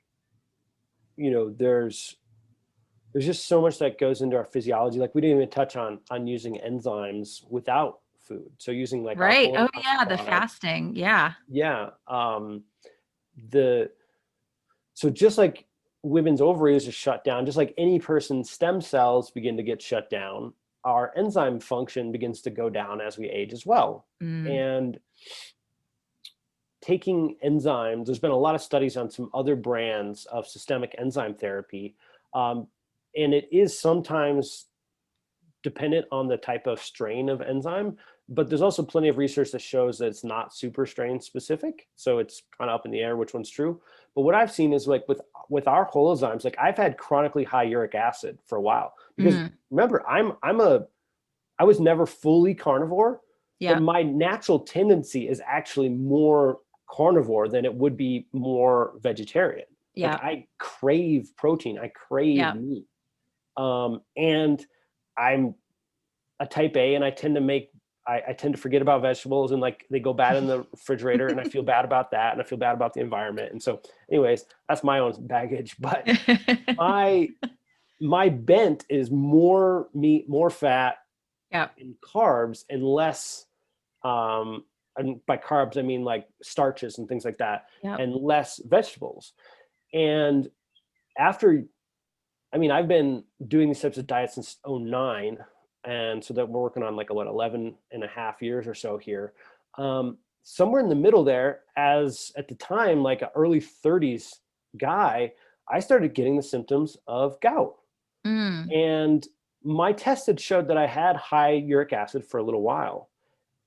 there's just so much that goes into our physiology. Like we didn't even touch on using enzymes without food. So using like Right. Oh yeah, the fasting. Yeah. Yeah. So just like women's ovaries are shut down, just like any person's stem cells begin to get shut down, our enzyme function begins to go down as we age as well. And taking enzymes, there's been a lot of studies on some other brands of systemic enzyme therapy. And it is sometimes dependent on the type of strain of enzyme, but there's also plenty of research that shows that it's not super strain specific. So it's kind of up in the air which one's true. But what I've seen is like with our holozymes, like I've had chronically high uric acid for a while, because remember, I was never fully carnivore, but my natural tendency is actually more carnivore than it would be more vegetarian. Yeah. Like I crave protein, I crave meat. And I'm a type A, and I tend to forget about vegetables, and like they go bad in the refrigerator, and I feel bad about that, and I feel bad about the environment. And so anyways, that's my own baggage. But my bent is more meat, more fat, and carbs, and less, and by carbs I mean like starches and things like that, and less vegetables. And I've been doing these types of diets since 2009. And so that we're working on like 11 and a half years or so here. Somewhere in the middle there, as at the time, like an early 30s guy, I started getting the symptoms of gout. And my test had showed that I had high uric acid for a little while.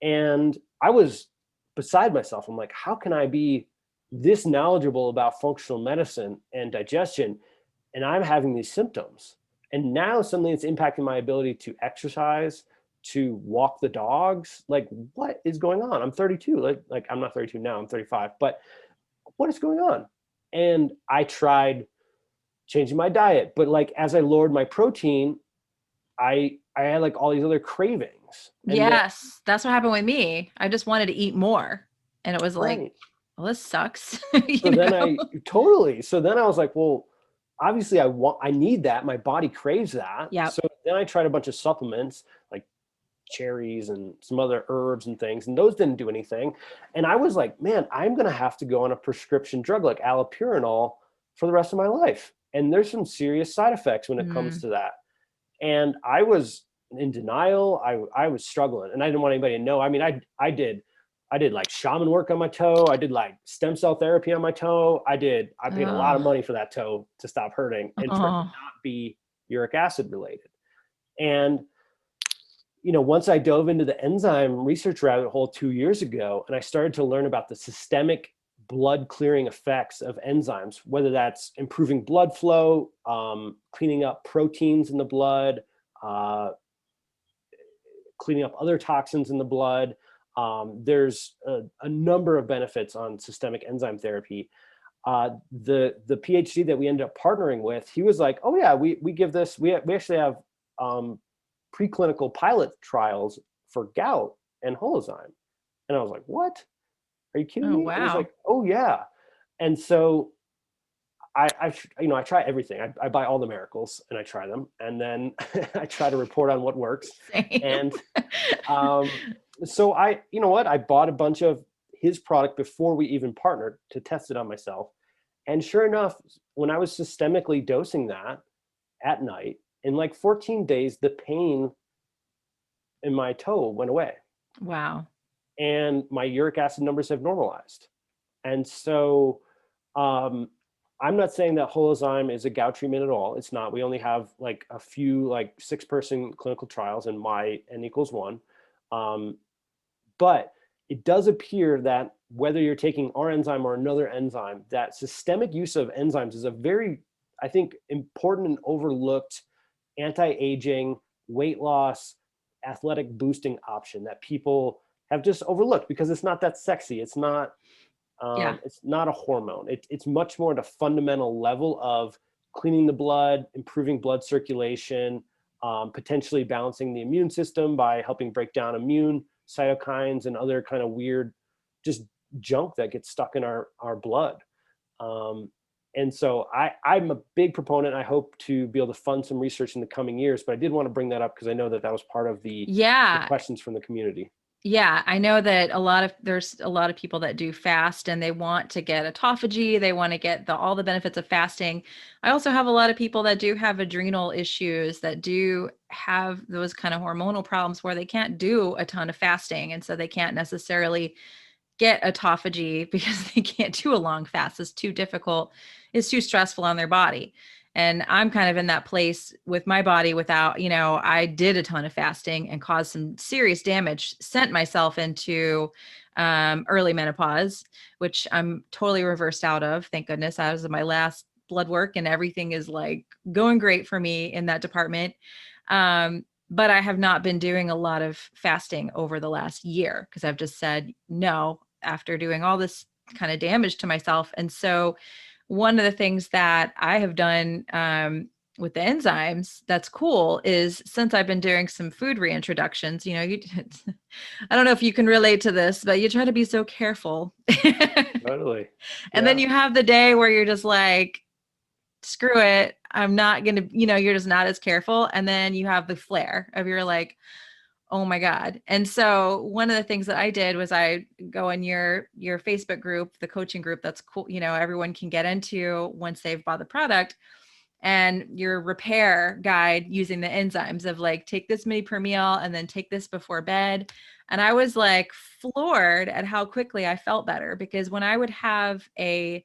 And I was beside myself. I'm like, how can I be this knowledgeable about functional medicine and digestion, and I'm having these symptoms? And now suddenly it's impacting my ability to exercise, to walk the dogs. Like, what is going on? I'm 32. Like I'm not 32 now, I'm 35. But what is going on? And I tried changing my diet, but like as I lowered my protein, I had like all these other cravings. And yes, that's what happened with me. I just wanted to eat more, and it was like, well, this sucks. So then I was like, well, obviously I need that. My body craves that. Yeah. So then I tried a bunch of supplements like cherries and some other herbs and things, and those didn't do anything. And I was like, man, I'm going to have to go on a prescription drug like allopurinol for the rest of my life. And there's some serious side effects when it comes to that. And I was in denial. I was struggling, and I didn't want anybody to know. I mean, I did like shaman work on my toe. I did like stem cell therapy on my toe. I paid a lot of money for that toe to stop hurting and for it to not be uric acid related. And, you know, once I dove into the enzyme research rabbit hole 2 years ago, and I started to learn about the systemic blood clearing effects of enzymes, whether that's improving blood flow, cleaning up proteins in the blood, cleaning up other toxins in the blood. There's a number of benefits on systemic enzyme therapy. The PhD that we ended up partnering with, he was like, oh yeah, we give this, we actually have preclinical pilot trials for gout and Holozyme. And I was like, what? Are you kidding me? Wow. And he's like, oh yeah. And so I try everything. I buy all the miracles and I try them, and then I try to report on what works. Same. And so I bought a bunch of his product before we even partnered to test it on myself. And sure enough, when I was systemically dosing that at night, in like 14 days, the pain in my toe went away. Wow. And my uric acid numbers have normalized. And so I'm not saying that Holozyme is a gout treatment at all. It's not. We only have like a few, like 6-person clinical trials, and my N equals 1. But it does appear that whether you're taking our enzyme or another enzyme, that systemic use of enzymes is a very, I think, important and overlooked anti-aging, weight loss, athletic boosting option that people have just overlooked because it's not that sexy. It's not it's not a hormone. It's much more at a fundamental level of cleaning the blood, improving blood circulation, potentially balancing the immune system by helping break down immune cytokines and other kind of weird just junk that gets stuck in our blood. And so I'm a big proponent. I hope to be able to fund some research in the coming years, but I did want to bring that up because I know that was part of the questions from the community. Yeah, I know that there's a lot of people that do fast and they want to get autophagy. They want to get all the benefits of fasting. I also have a lot of people that do have adrenal issues, that do have those kind of hormonal problems where they can't do a ton of fasting. And so they can't necessarily get autophagy because they can't do a long fast. It's too difficult. It's too stressful on their body. And I'm kind of in that place with my body without, I did a ton of fasting and caused some serious damage, sent myself into early menopause, which I'm totally reversed out of. Thank goodness. I was in my last blood work and everything is like going great for me in that department. But I have not been doing a lot of fasting over the last year because I've just said no after doing all this kind of damage to myself. And so one of the things that I have done with the enzymes that's cool is, since I've been doing some food reintroductions, I don't know if you can relate to this, but you try to be so careful. Totally. And then you have the day where you're just like, screw it. I'm not going to, you're just not as careful. And then you have the flare of you're like, oh my God. And so one of the things that I did was I go in your Facebook group, the coaching group that's cool, everyone can get into once they've bought the product, and your repair guide using the enzymes of like, take this many per meal and then take this before bed. And I was like floored at how quickly I felt better, because when I would have the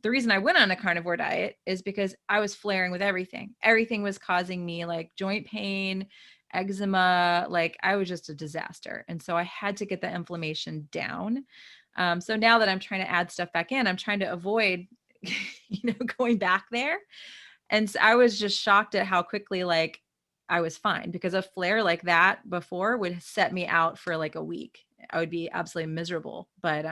reason I went on a carnivore diet is because I was flaring with everything. Everything was causing me like joint pain, eczema, like I was just a disaster. And so I had to get the inflammation down. So now that I'm trying to add stuff back in, I'm trying to avoid, going back there. And so I was just shocked at how quickly, like, I was fine, because a flare like that before would set me out for like a week. I would be absolutely miserable. But,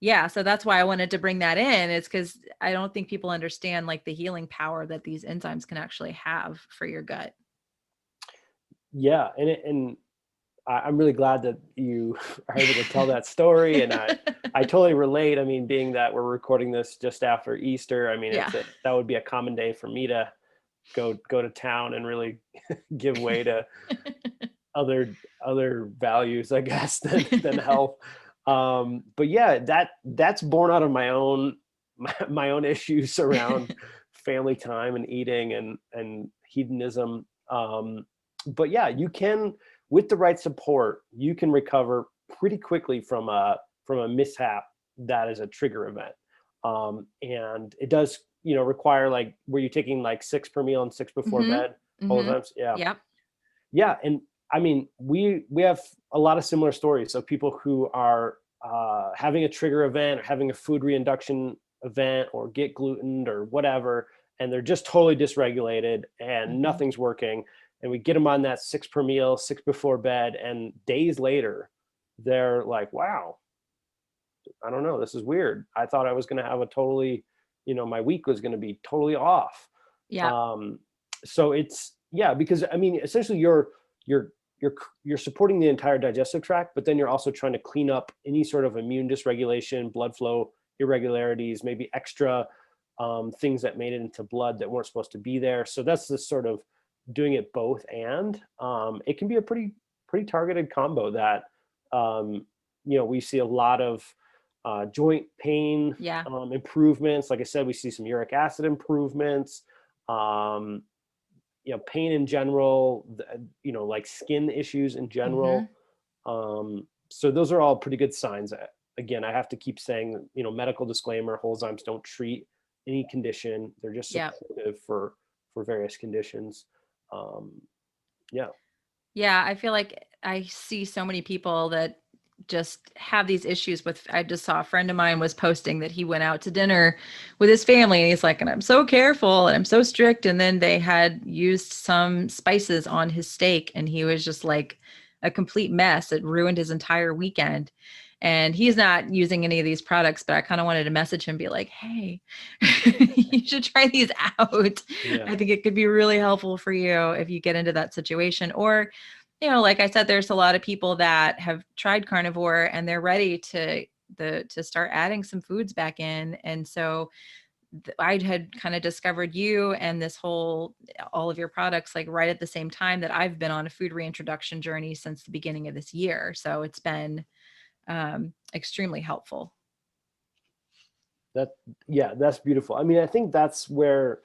yeah, so that's why I wanted to bring that in. It's because I don't think people understand like the healing power that these enzymes can actually have for your gut. Yeah. And I'm really glad that you are able to tell that story. And I totally relate. I mean, being that we're recording this just after Easter, I mean, that would be a common day for me to go to town and really give way to other values, I guess, than health. But yeah, that's born out of my own issues around family time and eating and hedonism. But yeah, you can, with the right support, you can recover pretty quickly from a mishap that is a trigger event. And it does, require, like, were you taking like 6 per meal and 6 before bed all the times? Yeah. Yep. Yeah. And I mean, we have a lot of similar stories of people who are having a trigger event or having a food reinduction event or get glutened or whatever, and they're just totally dysregulated and nothing's working. And we get them on that 6 per meal, 6 before bed, and days later, they're like, wow, I don't know, this is weird. I thought I was going to have a totally, my week was going to be totally off. Yeah. So it's, yeah, because I mean, essentially you're supporting the entire digestive tract, but then you're also trying to clean up any sort of immune dysregulation, blood flow irregularities, maybe extra things that made it into blood that weren't supposed to be there. So that's this sort of doing it both, and it can be a pretty targeted combo that we see a lot of joint pain improvements. Like I said, we see some uric acid improvements. Pain in general, like skin issues in general. So those are all pretty good signs. Again, I have to keep saying, medical disclaimer, Holzheims don't treat any condition. They're just supportive for various conditions. Yeah, I feel like I see so many people that just have these issues with, I just saw a friend of mine was posting that he went out to dinner with his family and he's like, and I'm so careful and I'm so strict. And then they had used some spices on his steak and he was just like a complete mess. It ruined his entire weekend. And he's not using any of these products, but I kind of wanted to message him, be like, hey, you should try these out. Yeah. I think it could be really helpful for you if you get into that situation. Or, like I said, there's a lot of people that have tried carnivore and they're ready to start adding some foods back in. And so I had kind of discovered you and all of your products, like right at the same time that I've been on a food reintroduction journey since the beginning of this year. So it's been extremely helpful. That's beautiful. I mean, I think that's where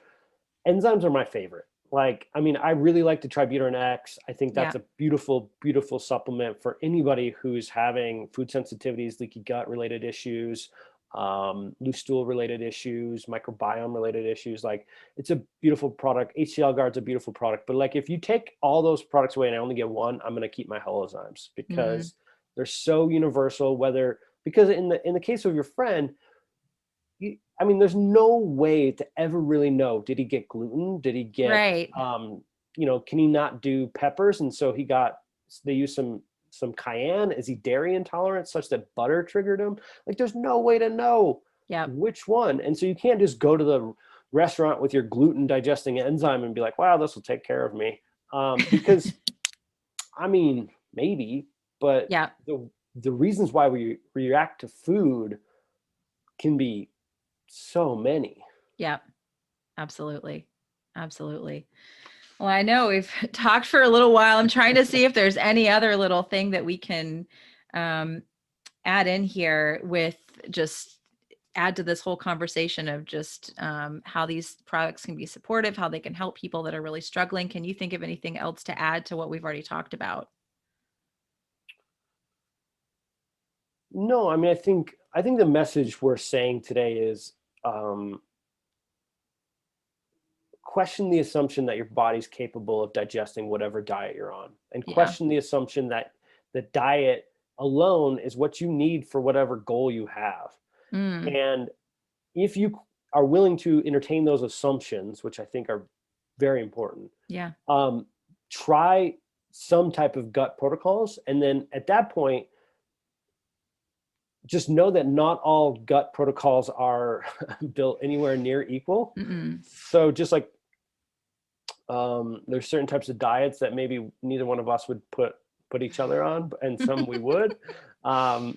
enzymes are my favorite. Like, I mean, I really like the Tributyrin X. I think that's a beautiful, beautiful supplement for anybody who's having food sensitivities, leaky gut related issues, loose stool related issues, microbiome related issues. Like, it's a beautiful product. HCL Guard's a beautiful product. But like, if you take all those products away and I only get one, I'm going to keep my Holozymes because they're so universal. Because in the case of your friend, I mean, there's no way to ever really know. Did he get gluten? Did he get, can he not do peppers? And so they used some cayenne. Is he dairy intolerant such that butter triggered him? Like, there's no way to know which one. And so you can't just go to the restaurant with your gluten digesting enzyme and be like, wow, this will take care of me. Because I mean, maybe, but the reasons why we react to food can be so many. Yeah, absolutely. Absolutely. Well, I know we've talked for a little while. I'm trying to see if there's any other little thing that we can add in here just add to this whole conversation of just how these products can be supportive, how they can help people that are really struggling. Can you think of anything else to add to what we've already talked about? No, I mean, I think the message we're saying today is question the assumption that your body's capable of digesting whatever diet you're on, and question the assumption that the diet alone is what you need for whatever goal you have. And if you are willing to entertain those assumptions, which I think are very important, try some type of gut protocols. And then at that point, just know that not all gut protocols are built anywhere near equal. So just like there's certain types of diets that maybe neither one of us would put each other on, and some we would.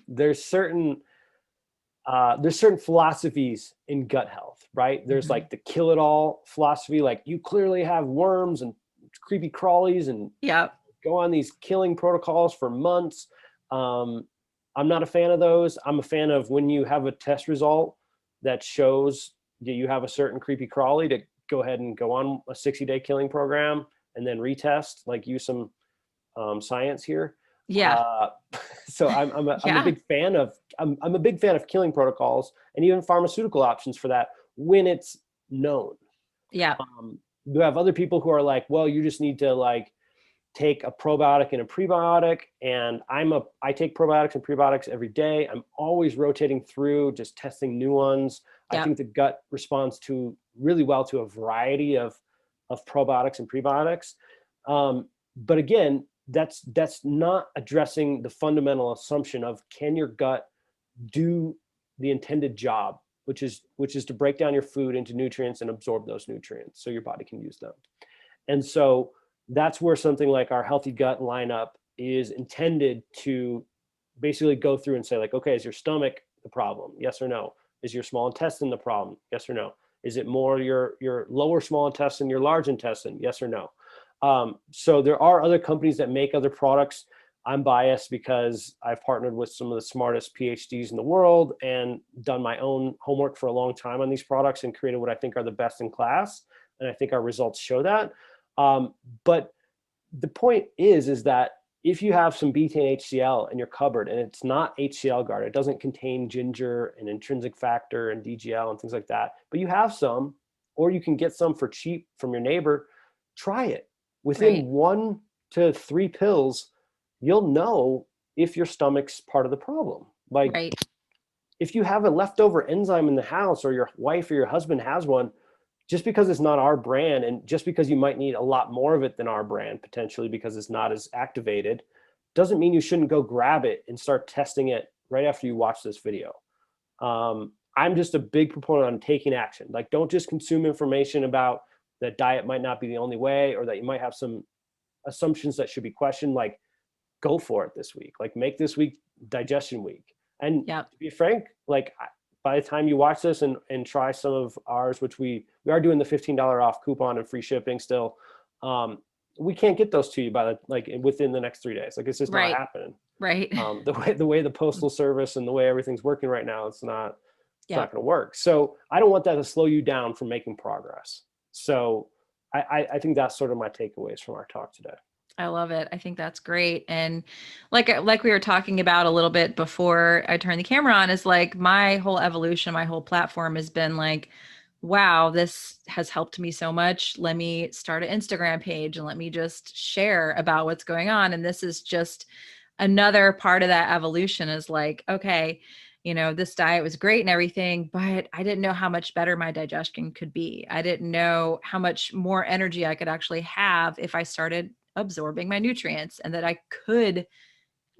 There's certain philosophies in gut health, right? There's like the kill it all philosophy, like you clearly have worms and creepy crawlies and go on these killing protocols for months. I'm not a fan of those. I'm a fan of when you have a test result that shows that you have a certain creepy crawly, to go ahead and go on a 60-day killing program and then retest, like use some science here. Yeah. So I'm a Yeah. big fan of I'm a big fan of killing protocols and even pharmaceutical options for that when it's known. Yeah. You have other people who are like, well, you just need to like take a probiotic and a prebiotic, and I take probiotics and prebiotics every day. I'm always rotating through, just testing new ones. I Yeah. think the gut responds to really well to a variety of probiotics and prebiotics. But again, that's not addressing the fundamental assumption of, can your gut do the intended job, which is to break down your food into nutrients and absorb those nutrients so your body can use them. And so that's where something like our healthy gut lineup is intended to basically go through and say, like, okay, is your stomach the problem? Yes or no? Is your small intestine the problem? Yes or no? Is it more your lower small intestine, your large intestine? Yes or no? So there are other companies that make other products. I'm biased because I've partnered with some of the smartest PhDs in the world and done my own homework for a long time on these products and created what I think are the best in class. And I think our results show that. But the point is that if you have some betaine HCl in your cupboard and it's not HCl guard, it doesn't contain ginger and intrinsic factor and DGL and things like that, but you have some, or you can get some for cheap from your neighbor, try it. Within Right. 1 to 3 pills, you'll know if your stomach's part of the problem. Like, Right. if you have a leftover enzyme in the house, or your wife or your husband has one, just because it's not our brand, and just because you might need a lot more of it than our brand potentially because it's not as activated, doesn't mean you shouldn't go grab it and start testing it right after you watch this video. I'm just a big proponent on taking action. Like, don't just consume information about that diet might not be the only way, or that you might have some assumptions that should be questioned. Like, go for it this week. Like, make this week digestion week. And Yeah. to be frank, like, by the time you watch this and try some of ours, which we are doing the $15 off coupon and free shipping still, we can't get those to you by within the next 3 days. Like, it's just not Right. happening. Right. The way the postal service and the way everything's working right now, it's not Yeah. going to work. So I don't want that to slow you down from making progress. So I think that's sort of my takeaways from our talk today. I love it. I think that's great. And like we were talking about a little bit before I turned the camera on, is like my whole evolution, my whole platform has been like, wow, this has helped me so much. Let me start an Instagram page and let me just share about what's going on. And this is just another part of that evolution, is like, okay, this diet was great and everything, but I didn't know how much better my digestion could be. I didn't know how much more energy I could actually have if I started absorbing my nutrients, and that I could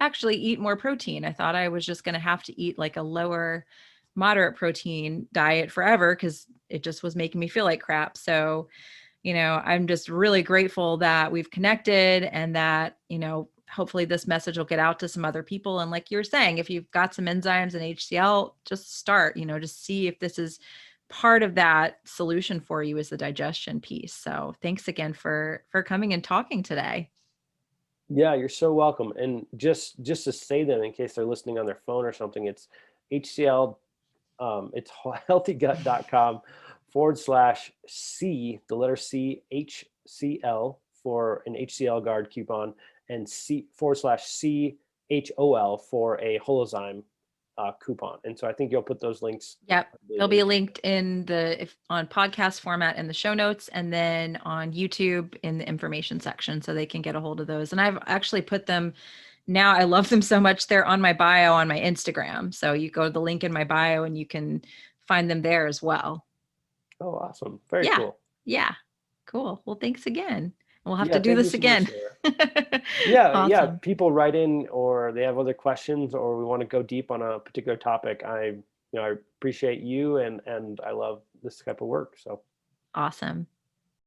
actually eat more protein. I thought I was just going to have to eat like a lower moderate protein diet forever because it just was making me feel like crap. So, I'm just really grateful that we've connected, and that, hopefully this message will get out to some other people. And like you're saying, if you've got some enzymes and HCl, just start, just see if this is part of that solution for you, is the digestion piece. So thanks again for coming and talking today. Yeah, you're so welcome. And just to say them in case they're listening on their phone or something, it's HCL, it's healthygut.com/C, the letter C, HCL for an HCL guard coupon, and C/CHOL for a holozyme coupon. And so I think you'll put those links. Yep. They'll be linked in on podcast format in the show notes, and then on YouTube in the information section, so they can get a hold of those. And I've actually put them now. I love them so much. They're on my bio on my Instagram. So you go to the link in my bio and you can find them there as well. Oh, awesome. Very Yeah. cool. Yeah. Cool. Well, thanks again. We'll have Yeah, to do thank you this so much, again. Sarah. Yeah, Awesome. people write in, or they have other questions, or we want to go deep on a particular topic. I appreciate you, and I love this type of work. So Awesome.